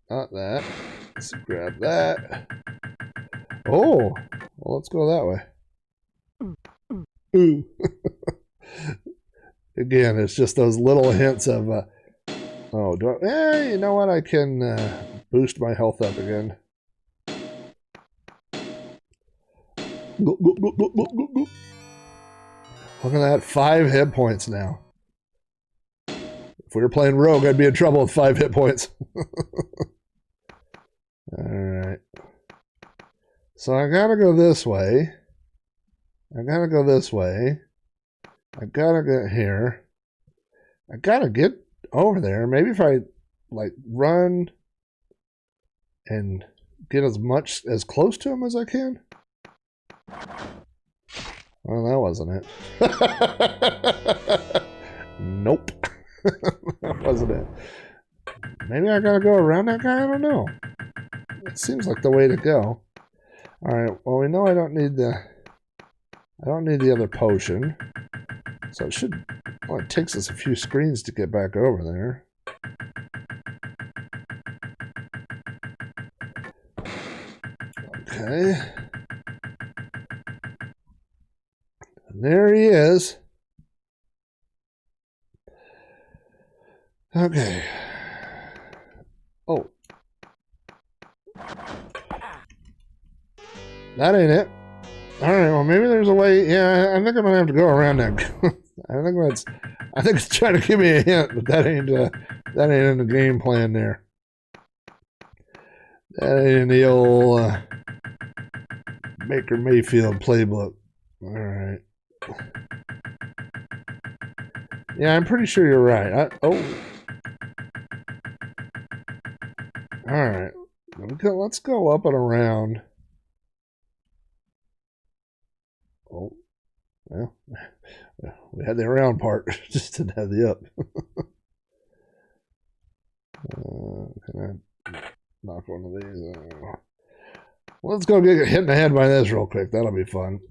Not that. Let's grab that. Oh, well, let's go that way. Ooh. Again, it's just those little hints of. You know what? I can boost my health up again. Look at that, 5 hit points now. If we were playing Rogue, I'd be in trouble with 5 hit points. Alright. So I gotta go this way. I gotta go this way. I gotta get here. I gotta get over there. Maybe if I, run and get as close to him as I can. Well, that wasn't it. Nope. That wasn't it. Maybe I gotta go around that guy? I don't know. It seems like the way to go. Alright, well, we know I don't need the other potion. So it should... Well, it takes us a few screens to get back over there. Okay. There he is. Okay. Oh. That ain't it. Alright, well maybe there's a way. Yeah, I think I'm gonna have to go around that. I think it's trying to give me a hint, but that ain't in the game plan there. That ain't in the old Baker Mayfield playbook. Alright. Yeah, I'm pretty sure you're right. Alright. Let's go up and around. Oh. Well, we had the around part. Just didn't have the up. Can I knock one of these? Let's go get hit in the head by this real quick. That'll be fun.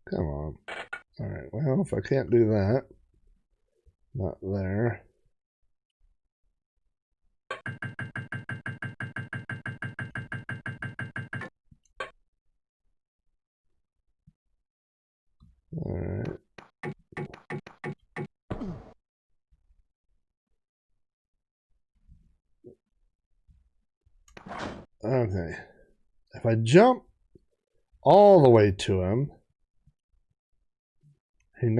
Come on. Alright, well, if I can't do that, not there. Alright. Okay. If I jump all the way to him, he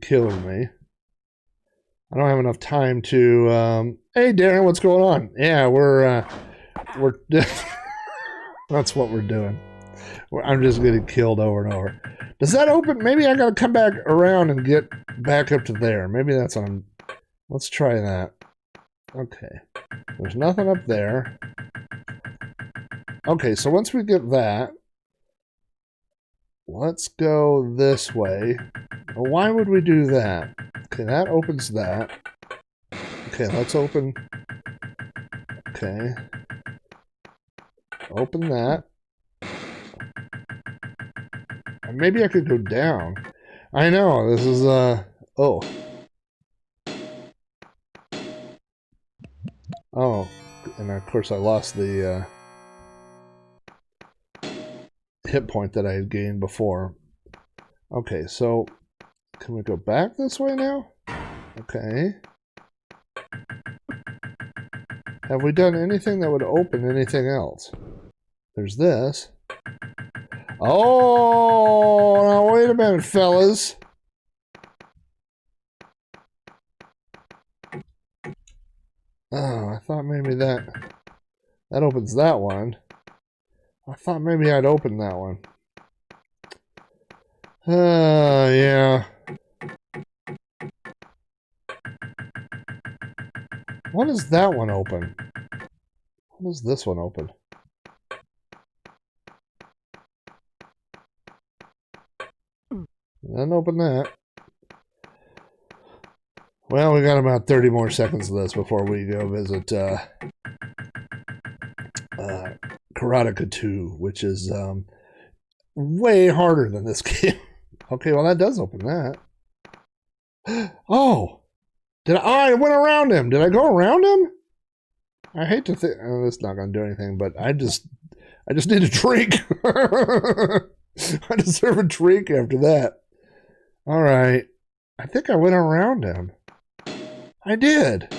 kills me. I don't have enough time to, hey Darren, what's going on? Yeah, we're that's what we're doing. I'm just getting killed over and over. Does that open? Maybe I gotta come back around and get back up to there. Maybe that's on. Let's try that. Okay. There's nothing up there. Okay, so once we get that, let's go this way. Well, why would we do that? Okay, that opens that. Okay, let's open. Okay. Open that. Maybe I could go down. I know, this is, oh. Oh, and of course I lost the, hit point that I had gained before. Okay, so, can we go back this way now? Okay. Have we done anything that would open anything else? There's this. Oh, now wait a minute, fellas. Oh, I thought maybe that opens that one. I thought maybe I'd open that one. Yeah. What does that one open? What does this one open? Doesn't open that. Well, we got about 30 more seconds of this before we go visit Karateka 2, which is way harder than this game. Okay, well that does open that. Oh! I went around him. Did I go around him? I hate to think that's not gonna do anything, but I just need a drink. I deserve a drink after that. Alright. I think I went around him. I did.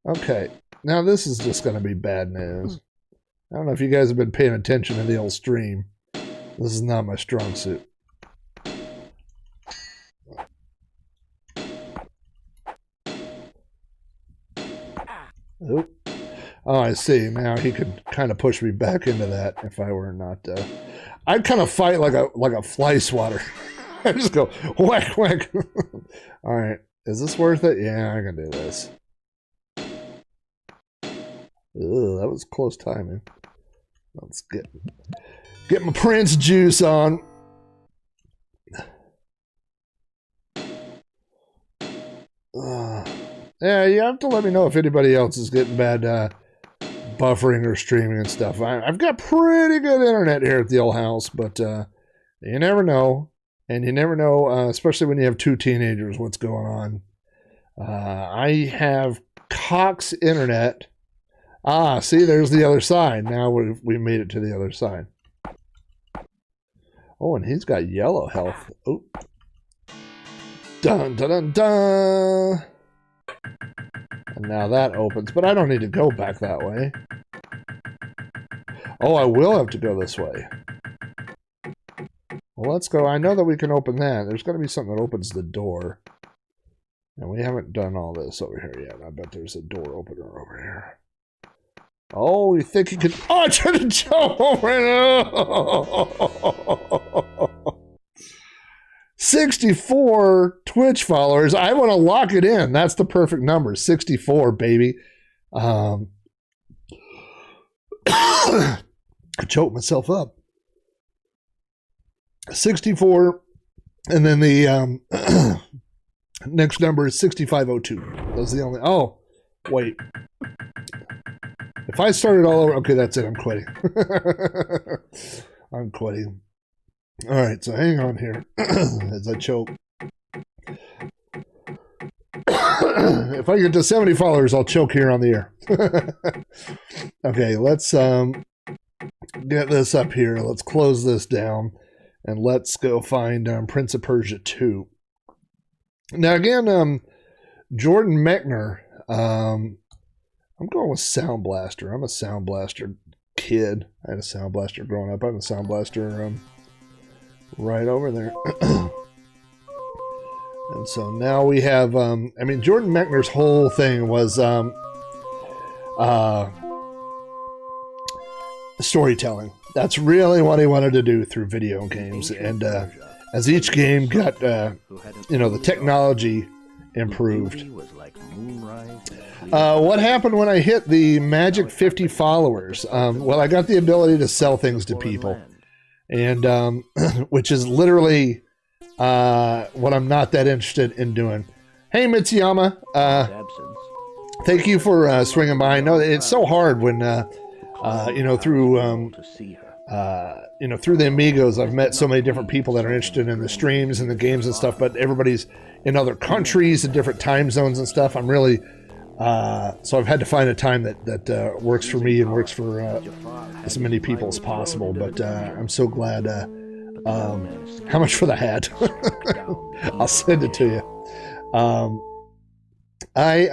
Okay. Now this is just going to be bad news. I don't know if you guys have been paying attention to the old stream. This is not my strong suit. Oop. Oh, I see. Now he could kind of push me back into that if I were not... I'd kind of fight like a fly swatter. I just go whack, whack. All right. Is this worth it? Yeah, I can do this. Ugh, that was close timing. Let's get my Prince juice on. Yeah, you have to let me know if anybody else is getting bad buffering or streaming and stuff. I've got pretty good internet here at the old house, but you never know. And you never know, especially when you have two teenagers, what's going on. I have Cox Internet. Ah, see, there's the other side. Now we made it to the other side. Oh, and he's got yellow health. Oh. Dun, dun, dun, dun. And now that opens, but I don't need to go back that way. Oh, I will have to go this way. Well, let's go. I know that we can open that. There's got to be something that opens the door. And we haven't done all this over here yet. I bet there's a door opener over here. Oh, you think you could... Oh, I tried to jump over it. 64 Twitch followers. I want to lock it in. That's the perfect number. 64, baby. I choked myself up. 64. And then the next number is 6502. That's the only... Oh, wait. If I started all over... Okay, that's it. I'm quitting. I'm quitting. All right, so hang on here as I choke. If I get to 70 followers, I'll choke here on the air. Okay, let's get this up here. Let's close this down, and let's go find Prince of Persia 2. Now, again, Jordan Mechner. I'm going with Sound Blaster. I'm a Sound Blaster kid. I had a Sound Blaster growing up. I'm a Sound Blaster right over there. And so now we have, I mean, Jordan Mechner's whole thing was storytelling. That's really what he wanted to do through video games. And as each game got, the technology improved. What happened when I hit the magic 50 followers? Well, I got the ability to sell things to people. And which is literally what I'm not that interested in doing. Hey, Mitsuyama. Thank you for swinging by. I know it's so hard when, through the Amigos, I've met so many different people that are interested in the streams and the games and stuff, but everybody's in other countries and different time zones and stuff. I'm really, so I've had to find a time that works for me and works for as many people as possible. But I'm so glad. How much for the hat? I'll send it to you. I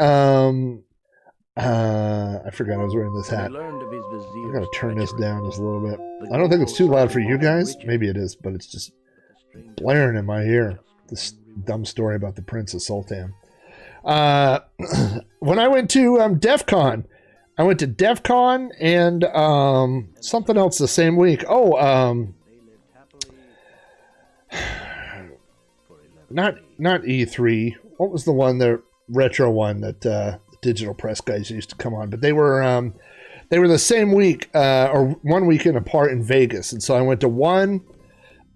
forgot I was wearing this hat. I'm gonna turn this down just a little bit. I don't think it's too loud for you guys. Maybe it is, but it's just blaring in my ear. This dumb story about the Prince of Sultan. When I went to DEF CON, and something else the same week. Not E3. What was the one, the retro one that the digital press guys used to come on? But they were the same week or 1 weekend apart in Vegas, and so I went to one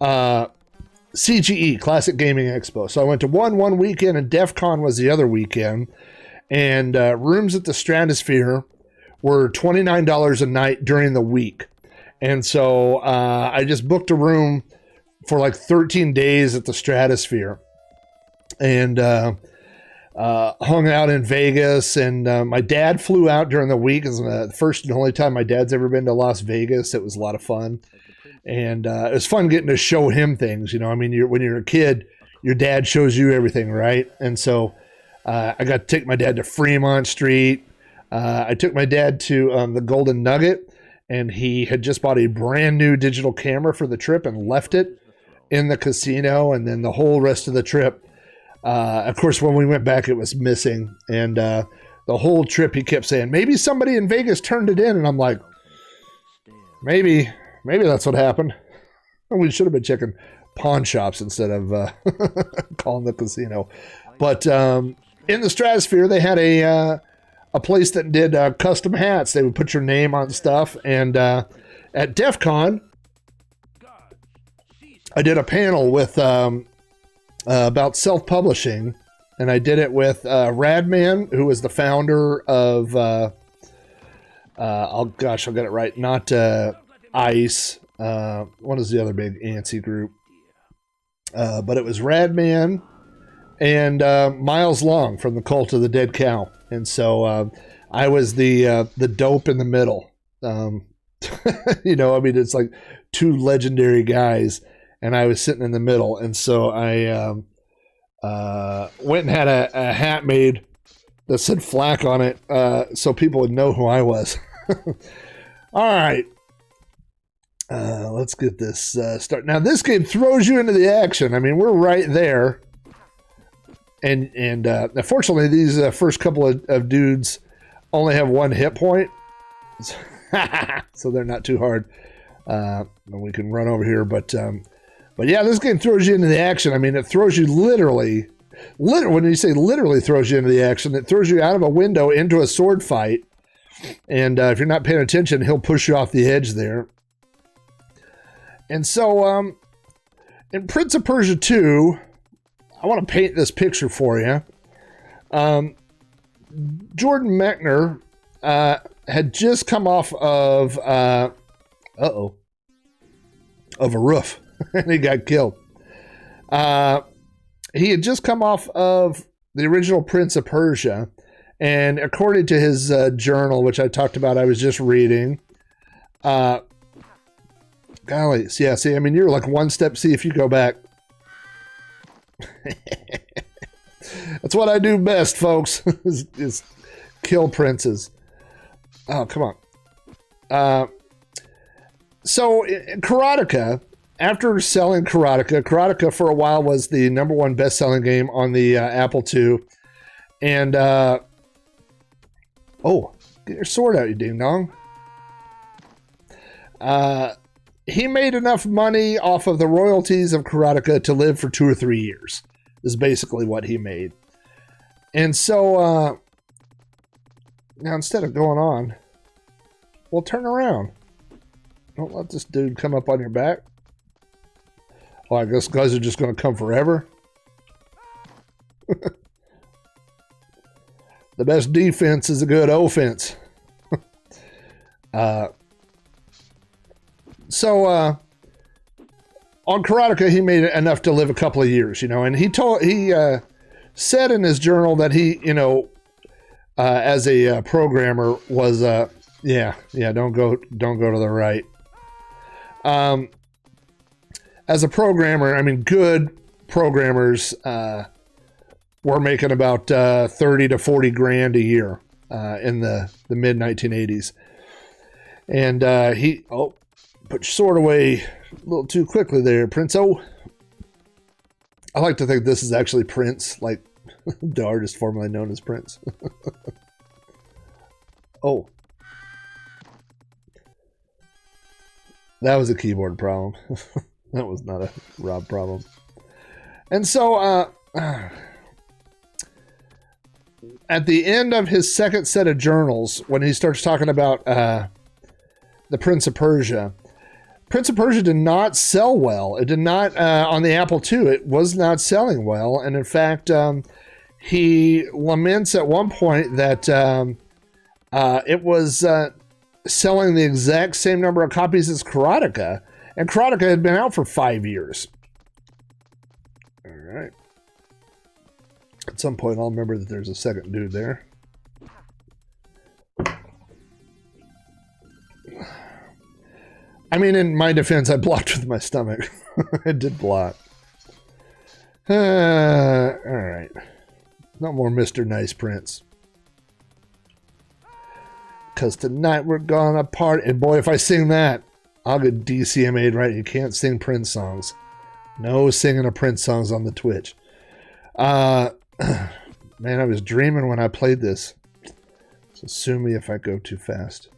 CGE, Classic Gaming Expo. So I went to one weekend, and DEF CON was the other weekend. And rooms at the Stratosphere were $29 a night during the week. And so I just booked a room for like 13 days at the Stratosphere. And hung out in Vegas. And my dad flew out during the week. It was the first and only time my dad's ever been to Las Vegas. It was a lot of fun. And it was fun getting to show him things. You know, I mean, when you're a kid, your dad shows you everything, right? And so I got to take my dad to Fremont Street. I took my dad to the Golden Nugget, and he had just bought a brand new digital camera for the trip and left it in the casino. And then the whole rest of the trip, of course, when we went back, it was missing. And the whole trip, he kept saying, maybe somebody in Vegas turned it in. And I'm like, maybe that's what happened. We should have been checking pawn shops instead of calling the casino. But in the Stratosphere, they had a place that did custom hats. They would put your name on stuff. And at DEF CON, I did a panel with about self-publishing. And I did it with Radman, who was the founder of, I'll get it right, not ICE. What is the other big ANSI group? But it was Radman and Miles Long from the Cult of the Dead Cow. And so I was the dope in the middle. It's like two legendary guys, and I was sitting in the middle. And so I went and had a hat made that said Flack on it, so people would know who I was. All right. Let's get this started. Now, this game throws you into the action. I mean, we're right there. And unfortunately, these first couple of dudes only have one hit point. So they're not too hard. We can run over here. But yeah, this game throws you into the action. I mean, it throws you literally, when you say literally throws you into the action, it throws you out of a window into a sword fight. And if you're not paying attention, he'll push you off the edge there. And so in Prince of Persia 2, I want to paint this picture for you. Jordan Mechner had just come off of a roof, and he got killed. He had just come off of the original Prince of Persia, and according to his journal, which I talked about, I was just reading. Golly, yeah, see, I mean, you're like one step, see if you go back. That's what I do best, folks, is kill princes. Oh, come on. So, Karateka, after selling Karateka for a while was the #1 best-selling game on the Apple II. And, oh, get your sword out, you ding-dong. He made enough money off of the royalties of Karateka to live for 2 or 3 years, is basically what he made. And so, now instead of going on, well, turn around. Don't let this dude come up on your back. Well, I guess guys are just going to come forever. The best defense is a good offense. So, on Karateka, he made enough to live a couple of years, and he said in his journal that he, as a programmer was, don't go to the right. As a programmer, I mean, good programmers were making about 30 to 40 grand a year in the mid 1980s. And put your sword away a little too quickly there, Prince-o. I like to think this is actually Prince, like the artist formerly known as Prince. Oh. That was a keyboard problem. That was not a Rob problem. And so, at the end of his second set of journals, when he starts talking about the Prince of Persia, Prince of Persia did not sell well. It did not, on the Apple II, it was not selling well. And in fact, he laments at one point that it was selling the exact same number of copies as Karateka. And Karateka had been out for 5 years. All right. At some point, I'll remember that there's a second dude there. I mean, in my defense, I blocked with my stomach. I did block. All right. No more Mr. Nice Prince. Because tonight we're gonna party. And boy, if I sing that, I'll get DCMA'd right. You can't sing Prince songs. No singing of Prince songs on the Twitch. Man, I was dreaming when I played this. So sue me if I go too fast.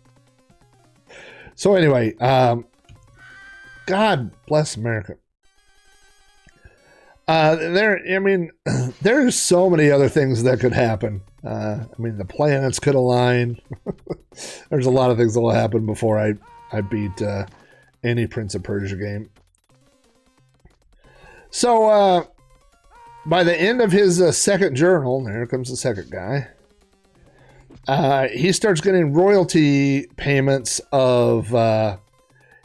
So anyway, God bless America. There's so many other things that could happen. The planets could align. There's a lot of things that will happen before I beat any Prince of Persia game. So, by the end of his second journal, there comes the second guy, he starts getting royalty payments of,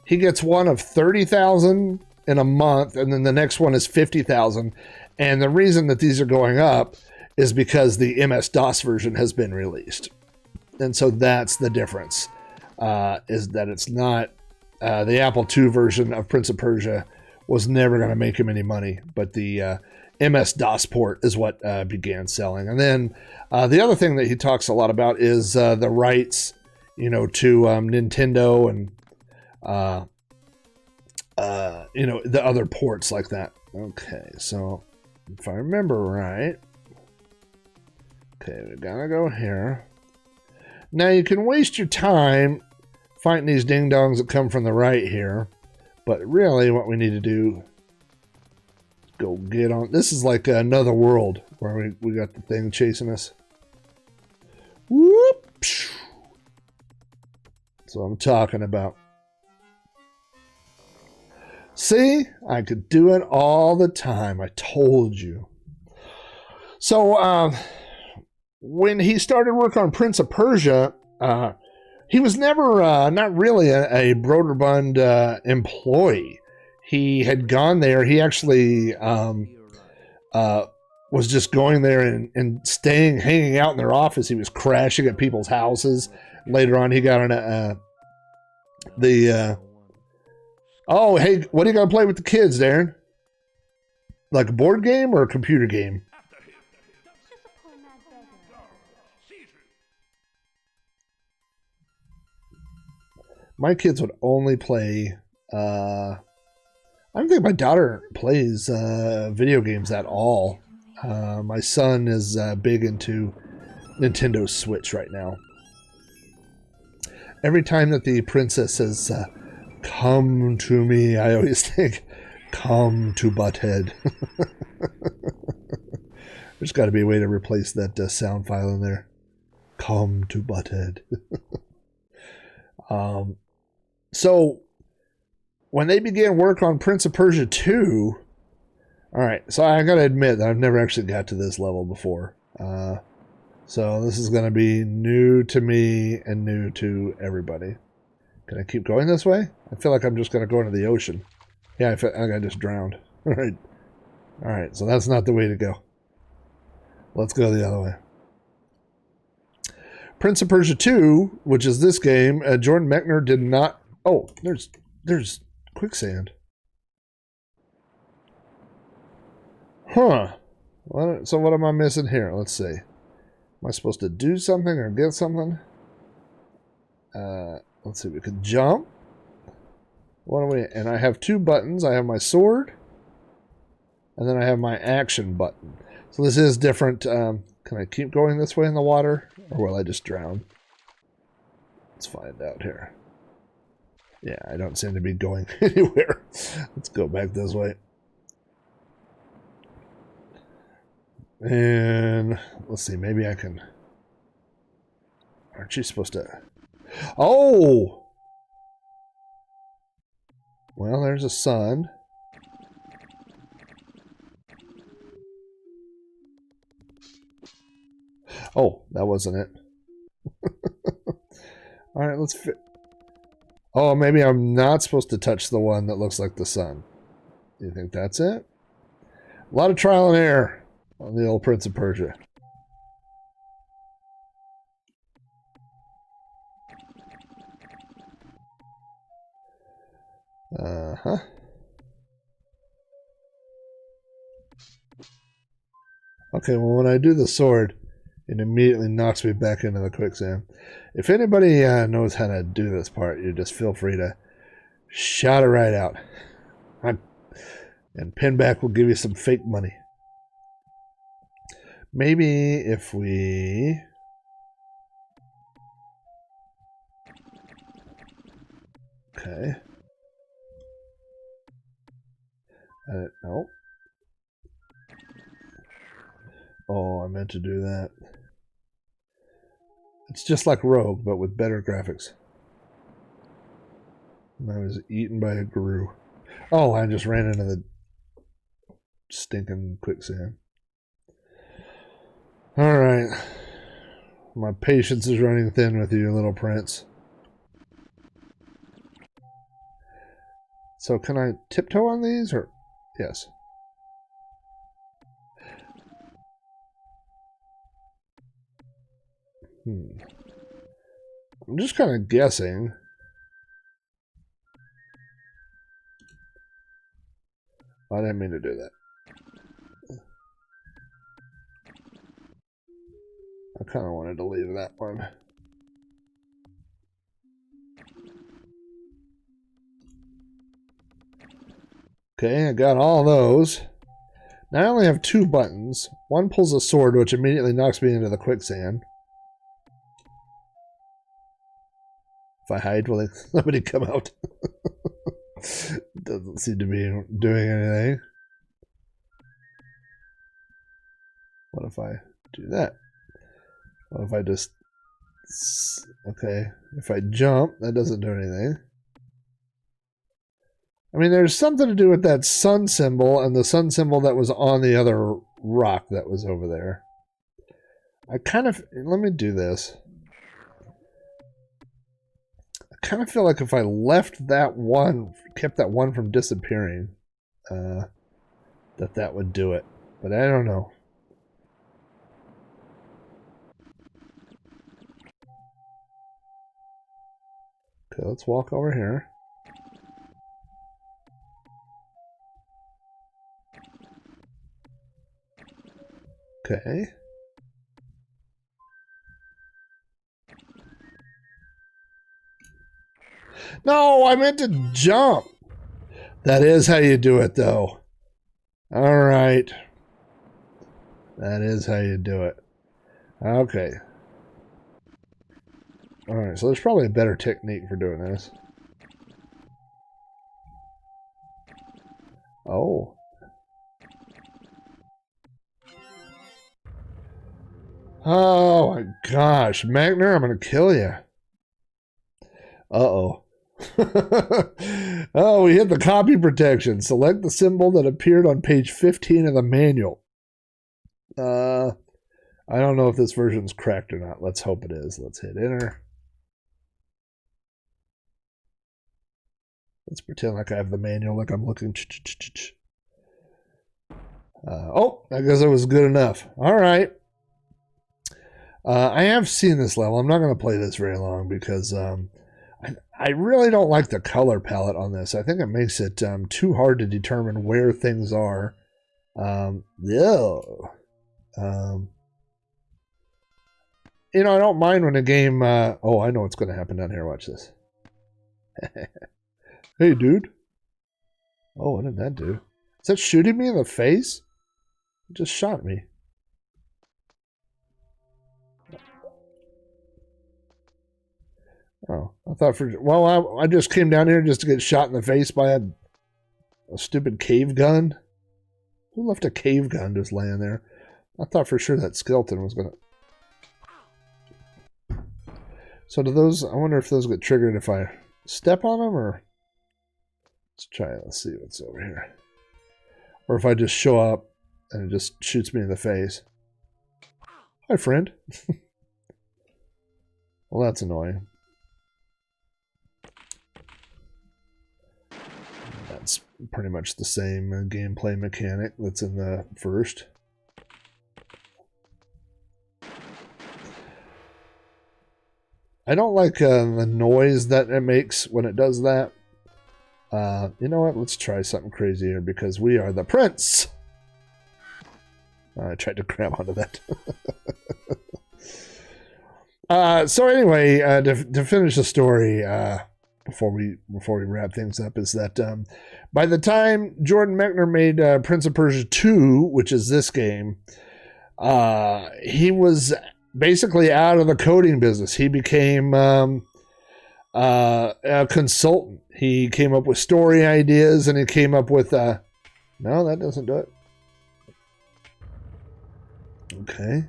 he gets one of 30,000 in a month, and then the next one is 50,000. And the reason that these are going up is because the MS-DOS version has been released. And so that's the difference, is that it's not the Apple II version of Prince of Persia was never going to make him any money, but the MS-DOS port is what began selling. And then the other thing that he talks a lot about is the rights, to Nintendo and the other ports like that. Okay, so if I remember right, okay, we gotta go here. Now you can waste your time fighting these ding-dongs that come from the right here, but really what we need to do is go get on. This is like another world where we got the thing chasing us. Whoop! That's what I'm talking about. See? I could do it all the time. I told you. So, when he started work on Prince of Persia, he was never, not really a Broderbund employee. He had gone there. He actually was just going there and hanging out in their office. He was crashing at people's houses. Later on, he got on oh, hey, what are you going to play with the kids, Darren? Like a board game or a computer game? My kids would only play... I don't think my daughter plays video games at all. My son is big into Nintendo Switch right now. Every time that the princess says, come to me, I always think, come to Butthead. There's got to be a way to replace that sound file in there. Come to Butthead. So, when they began work on Prince of Persia 2, alright, so I gotta admit that I've never actually got to this level before. So this is gonna be new to me and new to everybody. Can I keep going this way? I feel like I'm just gonna go into the ocean. Yeah, I got just drowned. Alright. Alright, so that's not the way to go. Let's go the other way. Prince of Persia 2, which is this game, Jordan Mechner did not... Oh, there's quicksand. Huh. So what am I missing here? Let's see. Am I supposed to do something or get something? Let's see. We could jump. What do we... And I have two buttons. I have my sword. And then I have my action button. So this is different. Can I keep going this way in the water? Or will I just drown? Let's find out here. Yeah, I don't seem to be going anywhere. Let's go back this way. And let's see, maybe I can... Aren't you supposed to... Oh! Well, there's a sun. Oh, that wasn't it. Alright, let's fit... Oh, maybe I'm not supposed to touch the one that looks like the sun. You think that's it? A lot of trial and error on the old Prince of Persia. Uh-huh. Okay, well, when I do the sword, it immediately knocks me back into the quicksand. If anybody knows how to do this part, you just feel free to shout it right out. And Pinback will give you some fake money. Maybe if we... Okay. No. Oh, I meant to do that. It's just like Rogue, but with better graphics. And I was eaten by a guru. Oh, I just ran into the stinking quicksand. Alright. My patience is running thin with you, little prince. So can I tiptoe on these, or yes? I'm just kind of guessing. I didn't mean to do that. I kind of wanted to leave that one. Okay, I got all those. Now I only have 2 buttons. One pulls a sword, which immediately knocks me into the quicksand. If I hide, will somebody come out? Doesn't seem to be doing anything. What if I do that? What if I just... Okay, if I jump, that doesn't do anything. I mean, there's something to do with that sun symbol and the sun symbol that was on the other rock that was over there. I kind of... Let me do this. I kind of feel like if I left that one, kept that one from disappearing, that would do it. But I don't know. Okay, let's walk over here. Okay. No, I meant to jump. That is how you do it, though. All right. That is how you do it. Okay. All right, so there's probably a better technique for doing this. Oh. Oh my gosh. Mechner, I'm going to kill you. Uh-oh. Oh, we hit the copy protection. Select the symbol that appeared on page 15 of the manual. I don't know if this version's cracked or not. Let's hope it is. Let's hit enter. Let's pretend like I have the manual, like I'm looking. Oh, I guess it was good enough. All right. I have seen this level. I'm not going to play this very long because I really don't like the color palette on this. I think it makes it too hard to determine where things are. Yeah. You know, I don't mind when a game... oh, I know what's going to happen down here. Watch this. Hey, dude. Oh, what did that do? Is that shooting me in the face? It just shot me. Oh, I thought for... Well, I just came down here just to get shot in the face by a stupid cave gun. Who left a cave gun just laying there? I thought for sure that skeleton was going to... So do those... I wonder if those get triggered if I step on them or... Let's try it. Let's see what's over here. Or if I just show up and it just shoots me in the face. Hi, friend. Well, that's annoying. That's pretty much the same gameplay mechanic that's in the first. I don't like the noise that it makes when it does that. You know what? Let's try something crazy here because we are the prince. I tried to grab onto that. So anyway, to finish the story, before we wrap things up, is that by the time Jordan Mechner made Prince of Persia 2, which is this game, he was basically out of the coding business. He became a consultant. He came up with story ideas, and he came up with... no, that doesn't do it. Okay.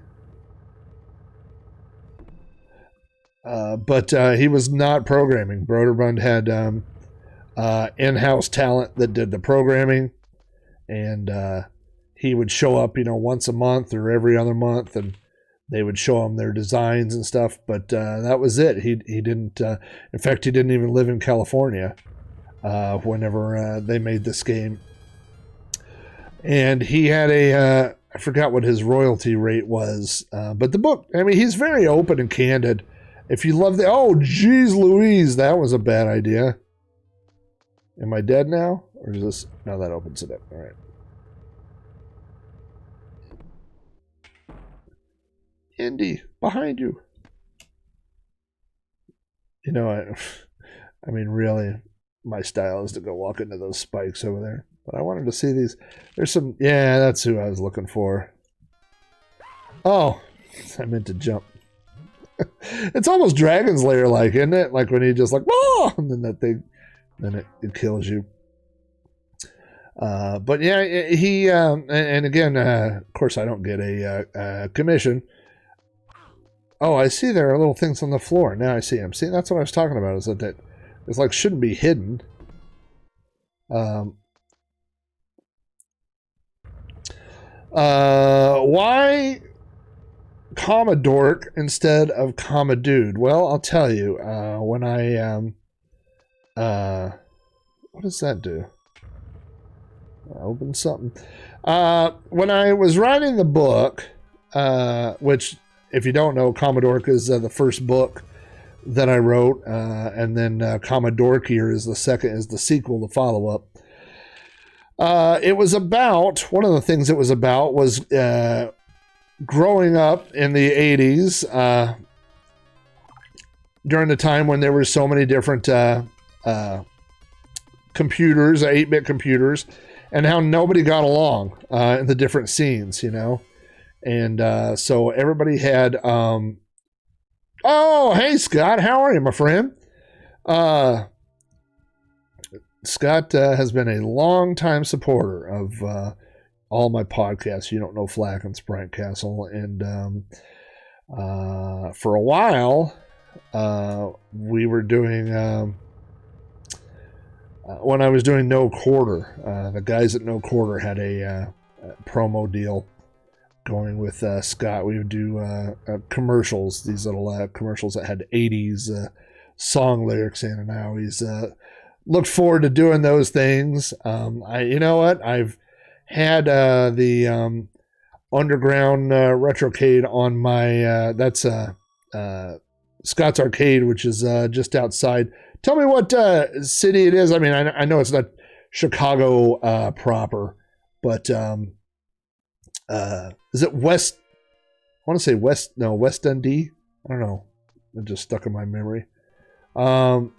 But he was not programming. Broderbund had in-house talent that did the programming, and he would show up, once a month or every other month, and they would show him their designs and stuff. But that was it. He didn't. In fact, he didn't even live in California. whenever they made this game. And he had I forgot what his royalty rate was, but the book, I mean, he's very open and candid. If you love oh, geez Louise, that was a bad idea. Am I dead now? Or is this, no, that opens it up, all right. Indy, behind you. You know, I mean, really, my style is to go walk into those spikes over there. But I wanted to see these. There's some, yeah, that's who I was looking for. Oh, I meant to jump. It's almost Dragon's Lair-like, isn't it? Like when he just like, oh, and then that thing, then it kills you. But yeah, he, and again, of course, I don't get a commission. Oh, I see there are little things on the floor. Now I see them. See, that's what I was talking about, is that it's like shouldn't be hidden. Why Commodore instead of Commodude? Well, I'll tell you. When I what does that do? Open something. When I was writing the book, which, if you don't know, Commodore is the first book that I wrote, and then Commodore is the second, is the sequel, the follow-up. It was about, one of the things it was about was growing up in the 80s, during the time when there were so many different computers, 8-bit computers, and how nobody got along in the different scenes, you know? And so everybody had, oh, hey, Scott, how are you, my friend? Scott has been a long-time supporter of all my podcasts. You don't know Flack and Sprite Castle. And for a while, we were doing, when I was doing No Quarter, the guys at No Quarter had a promo deal going with Scott. We would do commercials, these little commercials that had 80s song lyrics in, and I always looked forward to doing those things. You know what? I've had the Underground Retrocade on my, that's Scott's Arcade, which is just outside. Tell me what city it is. I mean, I know it's not Chicago proper, but is it West? I want to say West Dundee. I don't know. It just stuck in my memory. But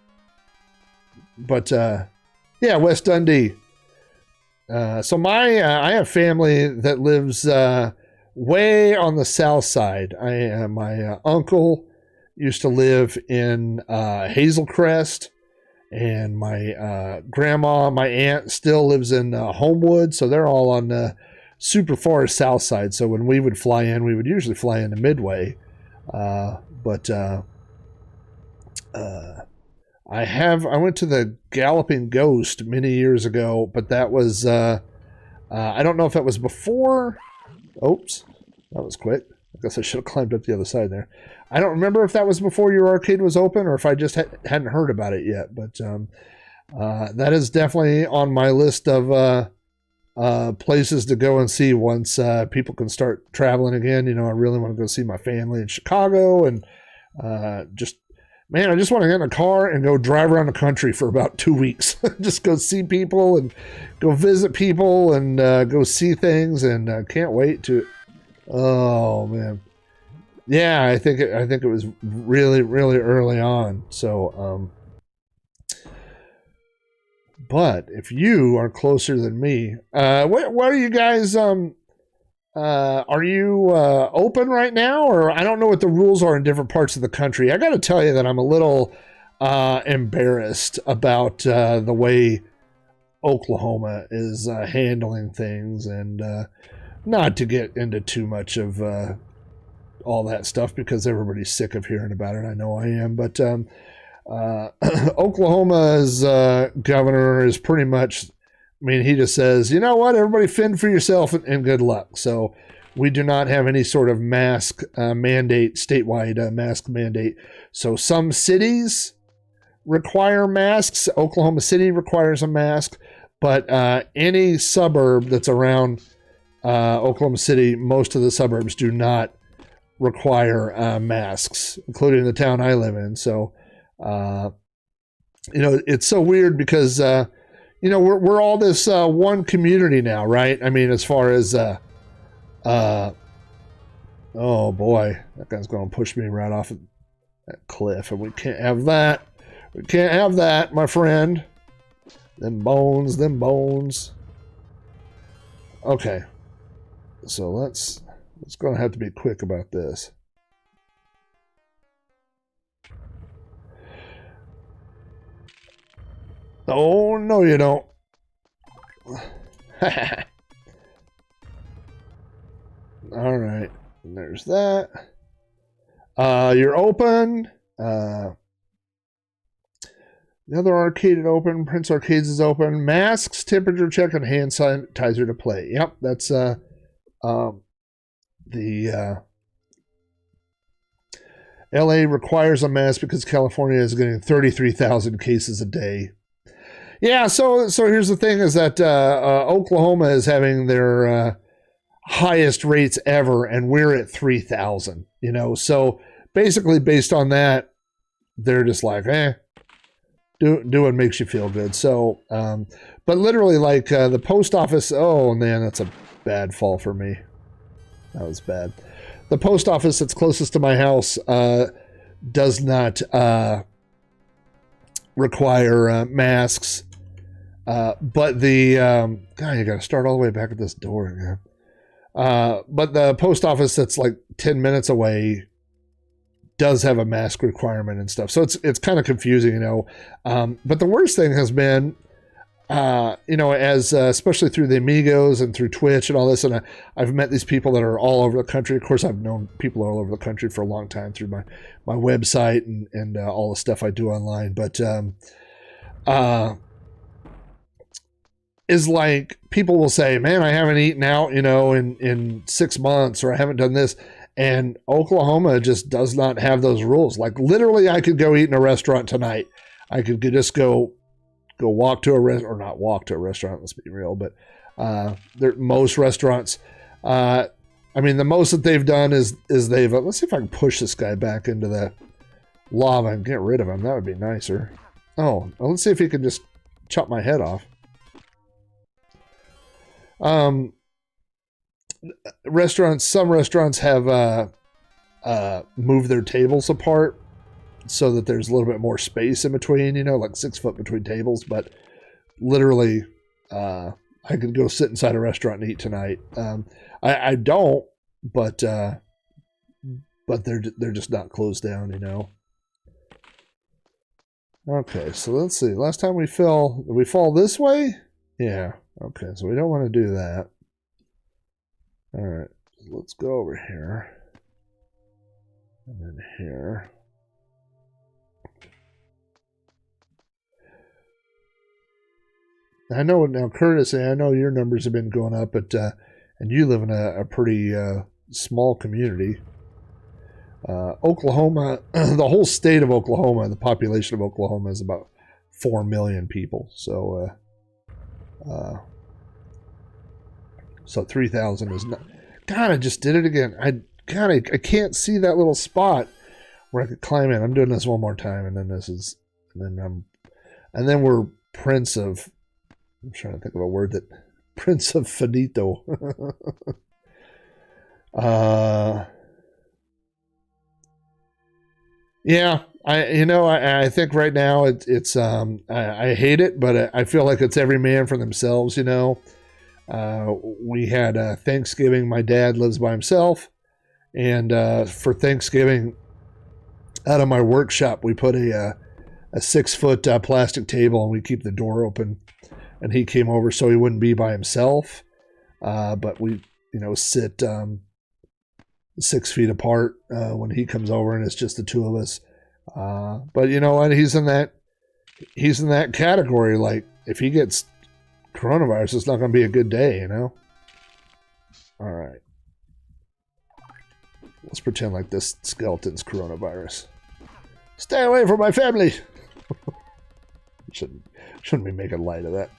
yeah, West Dundee. So I have family that lives way on the south side. My uncle used to live in Hazel Crest, and my grandma, my aunt, still lives in Homewood. So they're all on the super far south side. So when we would fly in, we would usually fly into Midway. I went to the Galloping Ghost many years ago, but that was, I don't know if that was before. Oops, that was quick. I guess I should have climbed up the other side there. I don't remember if that was before your arcade was open or if I just hadn't heard about it yet, but that is definitely on my list of places to go and see once people can start traveling again. You know, I really want to go see my family in Chicago, and I just want to get in a car and go drive around the country for about 2 weeks. Just go see people and go visit people and go see things, and can't wait to. Oh man, yeah, I think it was really, really early on. So, but if you are closer than me, what are you guys? Are you open right now, or I don't know what the rules are in different parts of the country. I got to tell you that I'm a little embarrassed about the way Oklahoma is handling things, and not to get into too much of all that stuff because everybody's sick of hearing about it. I know I am, but Oklahoma's governor is pretty much, I mean, he just says, you know what, everybody fend for yourself and good luck. So we do not have any sort of mask mandate, statewide mask mandate. So some cities require masks. Oklahoma City requires a mask, but any suburb that's around Oklahoma City, most of the suburbs do not require masks, including the town I live in. So, it's so weird because, we're all this one community now, right? I mean, as far as, oh boy, that guy's going to push me right off of that cliff, and we can't have that. We can't have that, my friend. Them bones. Okay. So let's going to have to be quick about this. Oh, no, you don't. All right. And there's that. You're open. The other arcade is open. Prince Arcades is open. Masks, temperature check, and hand sanitizer to play. Yep, that's the LA requires a mask because California is getting 33,000 cases a day. Yeah, so here's the thing: is that Oklahoma is having their highest rates ever, and we're at 3,000. So basically, based on that, they're just like, do what makes you feel good. So, but literally, like the post office. Oh man, that's a bad fall for me. That was bad. The post office that's closest to my house does not require masks. But the God, you got to start all the way back at this door again. But the post office that's like 10 minutes away does have a mask requirement and stuff. So it's kind of confusing, But the worst thing has been, as especially through the Amigos and through Twitch and all this, and I've met these people that are all over the country. Of course, I've known people all over the country for a long time through my website and all the stuff I do online. But is like people will say, man, I haven't eaten out, in 6 months, or I haven't done this. And Oklahoma just does not have those rules. Like literally I could go eat in a restaurant tonight. I could just go walk to a restaurant, or not walk to a restaurant, let's be real. But most restaurants, the most that they've done is they've, let's see if I can push this guy back into the lava and get rid of him. That would be nicer. Oh, well, let's see if he can just chop my head off. Some restaurants have moved their tables apart so that there's a little bit more space in between, like 6 foot between tables. But literally, I could go sit inside a restaurant and eat tonight. I don't, but they're just not closed down, Okay, so let's see. Last time did we fall this way? Yeah. Okay, so we don't want to do that. All right, let's go over here. And then here. I know now, Curtis, I know your numbers have been going up, but and you live in a pretty small community. Oklahoma, the whole state of Oklahoma, the population of Oklahoma is about 4 million people. So 3,000 is not. God, I just did it again. I can't see that little spot where I could climb in. I'm doing this one more time, and then and then we're Prince of. I'm trying to think of a word that Prince of Finito. Yeah, I think right now it's I hate it, but I feel like it's every man for themselves. We had Thanksgiving. My dad lives by himself, and for Thanksgiving, out of my workshop, we put a 6 foot plastic table, and we keep the door open. And he came over so he wouldn't be by himself, but we sit 6 feet apart when he comes over, and it's just the two of us. But you know what? He's in that category. Like if he gets coronavirus, it's not going to be a good day, All right. Let's pretend like this skeleton's coronavirus. Stay away from my family. Shouldn't be making light of that.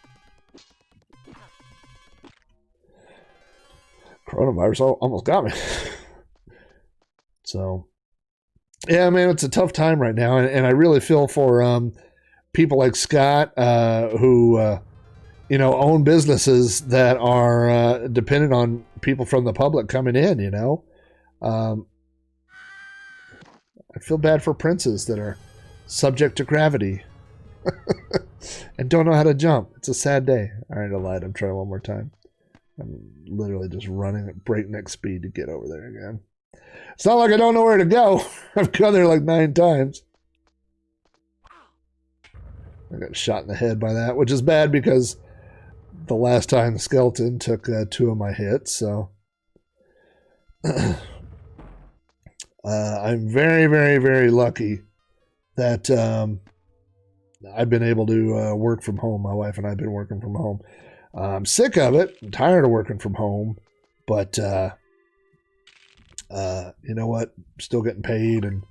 Coronavirus almost got me. So, yeah, man, it's a tough time right now, and I really feel for people like Scott who own businesses that are dependent on people from the public coming in. I feel bad for princes that are subject to gravity and don't know how to jump. It's a sad day. All right, I lied. I'm trying one more time. I'm literally just running at breakneck speed to get over there again. It's not like I don't know where to go. I've gone there like 9 times. I got shot in the head by that, which is bad because the last time the skeleton took 2 of my hits. So I'm very, very, very lucky that I've been able to work from home. My wife and I have been working from home. I'm sick of it. I'm tired of working from home, but you know what? I'm still getting paid and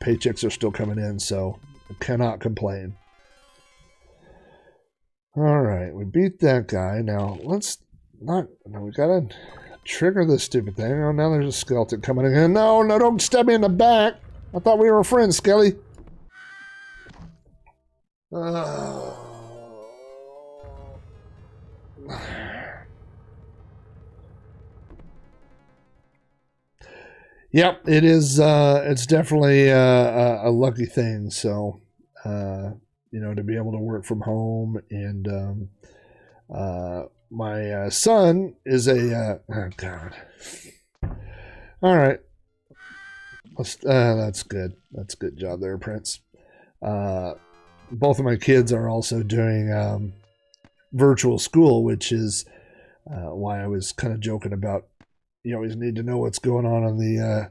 paychecks are still coming in, so I cannot complain. All right, we beat that guy. Now let's not. No, we gotta trigger this stupid thing. Oh, now there's a skeleton coming in. No, don't stab me in the back. I thought we were friends, Skelly. Yep, it is. It's definitely a lucky thing. So, to be able to work from home, and my son is a. Oh God. All right. That's good. That's a good job there, Prince. Both of my kids are also doing virtual school, which is why I was kind of joking about. You always need to know what's going on the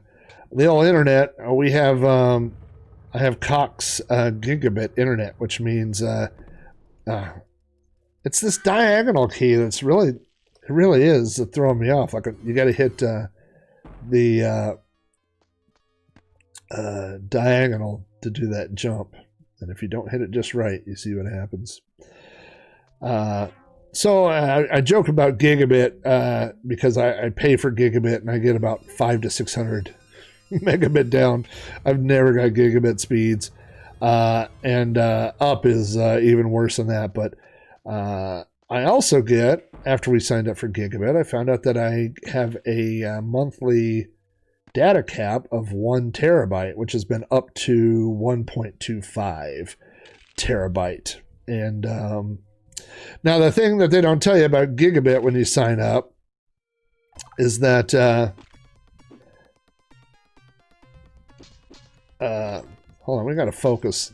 old internet. We have I have Cox gigabit internet, which means it's this diagonal key that's really is throwing me off. Like you got to hit the diagonal to do that jump, and if you don't hit it just right, you see what happens. So I joke about gigabit because I pay for gigabit and I get about 500 to 600 megabit down. I've never got gigabit speeds, and up is even worse than that. But I also get, after we signed up for gigabit, I found out that I have a monthly data cap of 1 terabyte, which has been up to 1.25 terabyte. And now, the thing that they don't tell you about gigabit when you sign up is that hold on, we got to focus.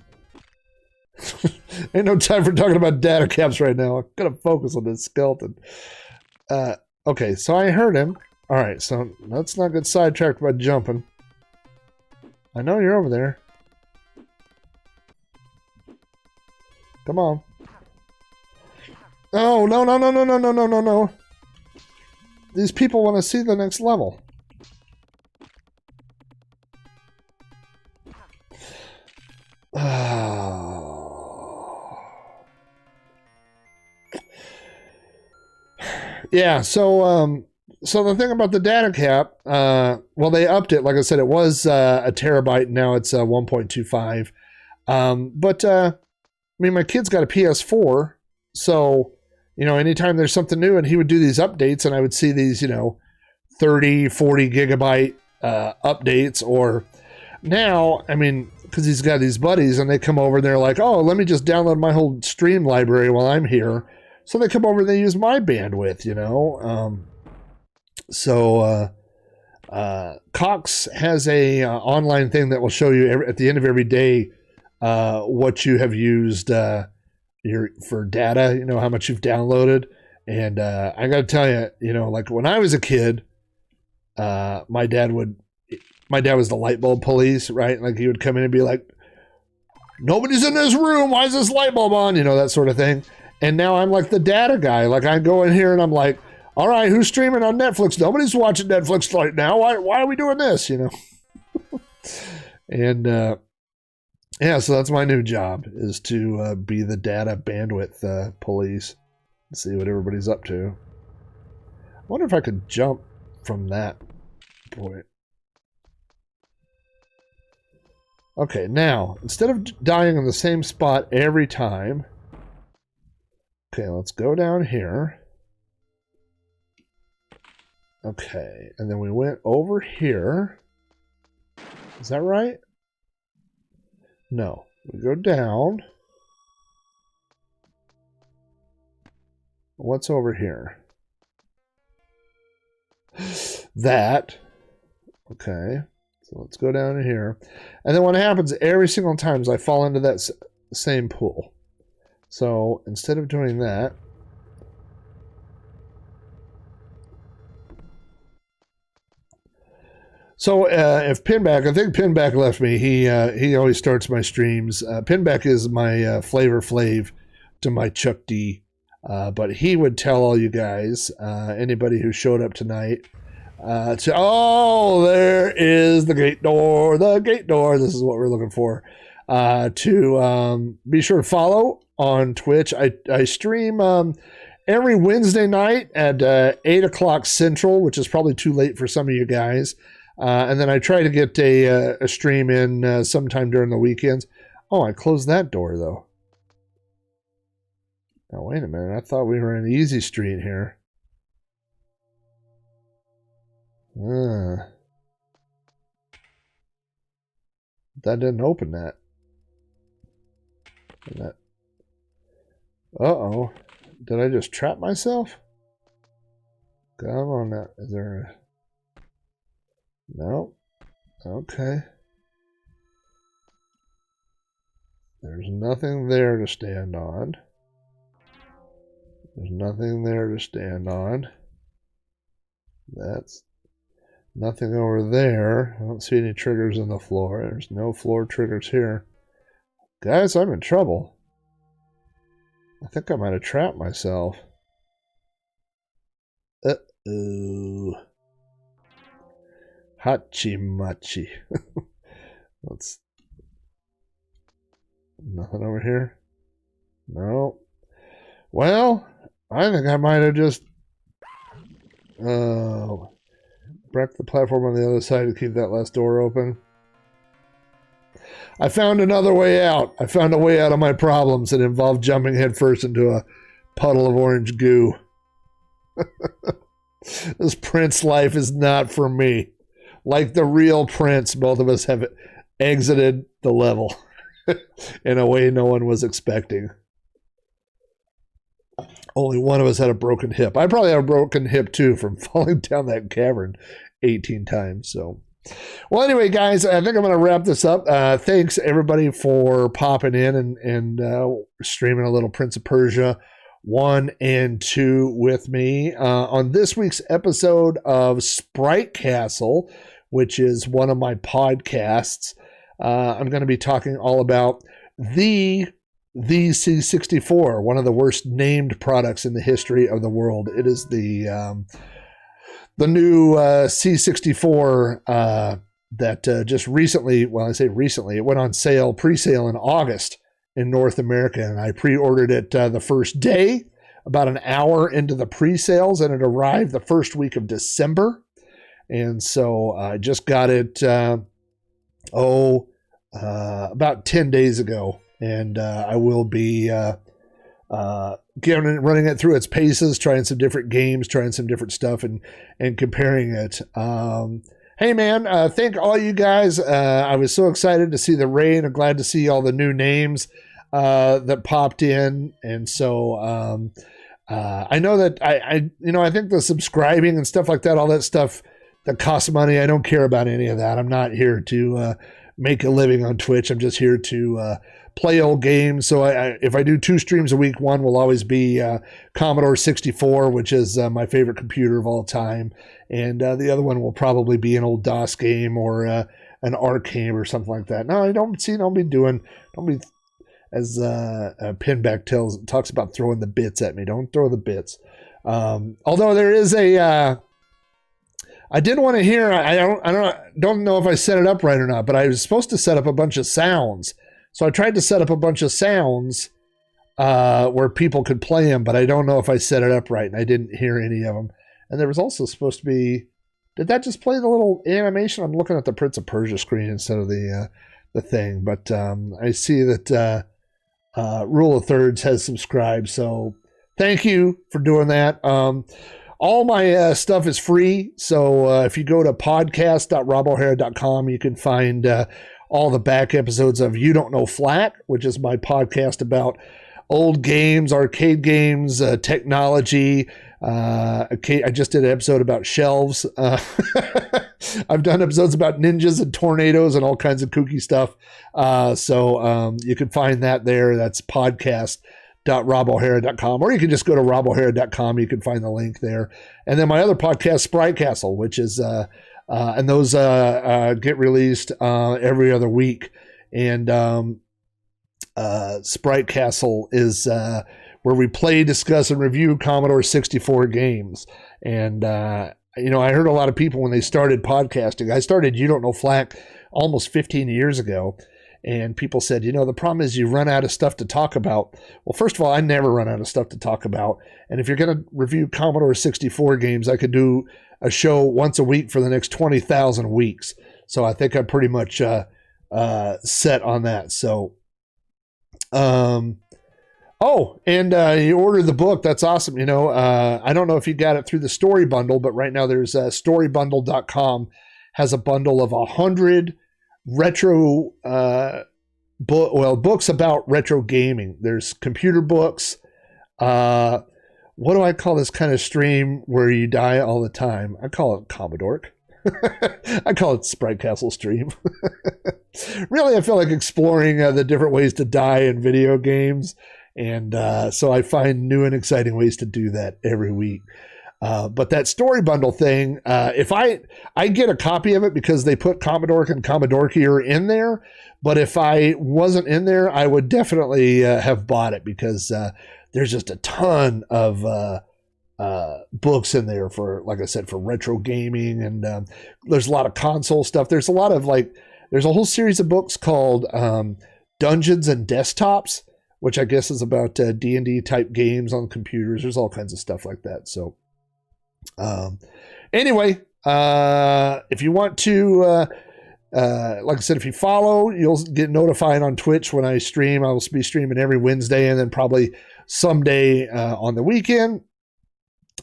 Ain't no time for talking about data caps right now. I got to focus on this skeleton. Okay, so I heard him. All right, so let's not get sidetracked by jumping. I know you're over there. Come on. Oh, no. These people want to see the next level. Yeah, so the thing about the data cap, well, they upped it. Like I said, it was a terabyte, now it's 1.25. But I mean, my kid's got a PS4, so anytime there's something new, and he would do these updates, and I would see these 30, 40 gigabyte updates. Or now, I mean, because he's got these buddies, and they come over and they're like, oh, let me just download my whole stream library while I'm here. So they come over and they use my bandwidth, So Cox has a online thing that will show you at the end of every day what you have used for data, how much you've downloaded. And I got to tell you, like when I was a kid, my dad was the light bulb police, right? Like he would come in and be like, nobody's in this room. Why is this light bulb on? That sort of thing. And now I'm like the data guy. Like I go in here and I'm like, all right, who's streaming on Netflix? Nobody's watching Netflix right now. Why are we doing this? And Yeah, so that's my new job, is to be the data bandwidth police and see what everybody's up to. I wonder if I could jump from that point. Okay, now, instead of dying in the same spot every time, okay, let's go down here. Okay, and then we went over here. Is that right? No. We go down. What's over here? That. Okay. So let's go down here. And then what happens every single time is I fall into that same pool. So instead of doing that, so if Pinback, I think Pinback left me. He always starts my streams. Pinback is my Flavor Flav to my Chuck D. But he would tell all you guys, anybody who showed up tonight, there is the gate door, this is what we're looking for, to be sure to follow on Twitch. I stream every Wednesday night at 8 o'clock Central, which is probably too late for some of you guys, and then I try to get a stream in sometime during the weekends. Oh, I closed that door though. Now wait a minute, I thought we were in Easy Street here. That didn't open that. Uh-oh. Did I just trap myself? Come on now. Is there a... No. Okay. There's nothing there to stand on. There's nothing there to stand on. That's nothing over there. I don't see any triggers on the floor. There's no floor triggers here. Guys, I'm in trouble. I think I might have trapped myself. Uh-oh. Hachi-machi. Let's... Nothing over here? No. Well, I think I might have just... wrecked the platform on the other side to keep that last door open. I found another way out. I found a way out of my problems that involved jumping headfirst into a puddle of orange goo. This Prince life is not for me. Like the real Prince, both of us have exited the level in a way no one was expecting. Only one of us had a broken hip. I probably have a broken hip too from falling down that cavern 18 times. So, well, anyway, guys, I think I'm going to wrap this up. Thanks everybody for popping in and streaming a little Prince of Persia 1 and 2 with me on this week's episode of Sprite Castle, which is one of my podcasts. I'm going to be talking all about the C64, one of the worst named products in the history of the world. It is the new C64 that just recently, well, I say recently, it went on sale, pre-sale in August in North America, and I pre-ordered it the first day, about an hour into the pre-sales, and it arrived the first week of December. And so I just got it, about 10 days ago. And I will be running it through its paces, trying some different games, trying some different stuff, and comparing it. Hey, man, thank all you guys. I was so excited to see the raid. I'm glad to see all the new names that popped in. And so I know that I think the subscribing and stuff like that, all that stuff that costs money, I don't care about any of that. I'm not here to make a living on Twitch. I'm just here to play old games. So if I do 2 streams a week, one will always be Commodore 64, which is my favorite computer of all time. And the other one will probably be an old DOS game or an ARC game or something like that. No, don't be as Pinback talks about throwing the bits at me. Don't throw the bits. Although there is I did want to hear, I don't know if I set it up right or not, but I was supposed to set up a bunch of sounds. So I tried to set up a bunch of sounds where people could play them, but I don't know if I set it up right, and I didn't hear any of them. And there was also supposed to be, did that just play the little animation? I'm looking at the Prince of Persia screen instead of the thing, but I see that Rule of Thirds has subscribed, so thank you for doing that. All my stuff is free, so if you go to podcast.robohara.com, you can find all the back episodes of You Don't Know Flack, which is my podcast about old games, arcade games, technology. I just did an episode about shelves. I've done episodes about ninjas and tornadoes and all kinds of kooky stuff. So you can find that there. That's podcast.robohara.com, or you can just go to robohara.com. You can find the link there. And then my other podcast, Sprite Castle, which is, and those get released every other week. And Sprite Castle is where we play, discuss, and review Commodore 64 games. And, I heard a lot of people when they started podcasting. I started You Don't Know Flack almost 15 years ago. And people said, the problem is you run out of stuff to talk about. Well, first of all, I never run out of stuff to talk about. And if you're going to review Commodore 64 games, I could do a show once a week for the next 20,000 weeks. So I think I'm pretty much set on that. So, and you ordered the book. That's awesome. I don't know if you got it through the Story Bundle, but right now there's storybundle.com has a bundle of 100 retro books about retro gaming. There's computer books. What do I call this kind of stream where you die all the time? I call it Commodore. I call it Sprite Castle stream. Really, I feel like exploring the different ways to die in video games. And so I find new and exciting ways to do that every week. But that Story Bundle thing, if I get a copy of it because they put Commodore and Commodore here in there. But if I wasn't in there, I would definitely have bought it because there's just a ton of books in there for, like I said, for retro gaming. And there's a lot of console stuff. There's a lot of there's a whole series of books called Dungeons and Desktops, which I guess is about D&D type games on computers. There's all kinds of stuff like that. So anyway, if you want to, like I said, if you follow, you'll get notified on Twitch when I stream. I will be streaming every Wednesday and then probably someday on the weekend.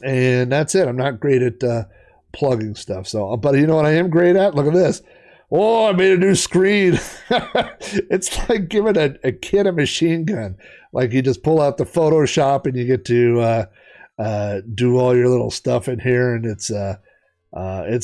And that's it. I'm not great at plugging stuff. So, but you know what I am great at? Look at this. Oh, I made a new screen. It's like giving a kid a machine gun. Like you just pull out the Photoshop and you get to do all your little stuff in here, and it's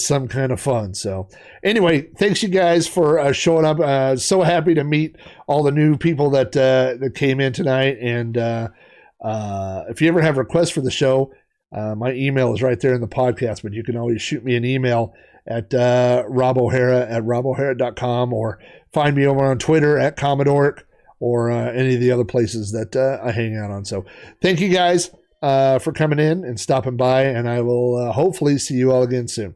some kind of fun. So anyway, thanks you guys for showing up. So happy to meet all the new people that came in tonight. And if you ever have requests for the show, my email is right there in the podcast, but you can always shoot me an email at robohara@robohara.com, or find me over on Twitter at Commodore, or any of the other places that I hang out on. So thank you guys for coming in and stopping by, and I will hopefully see you all again soon.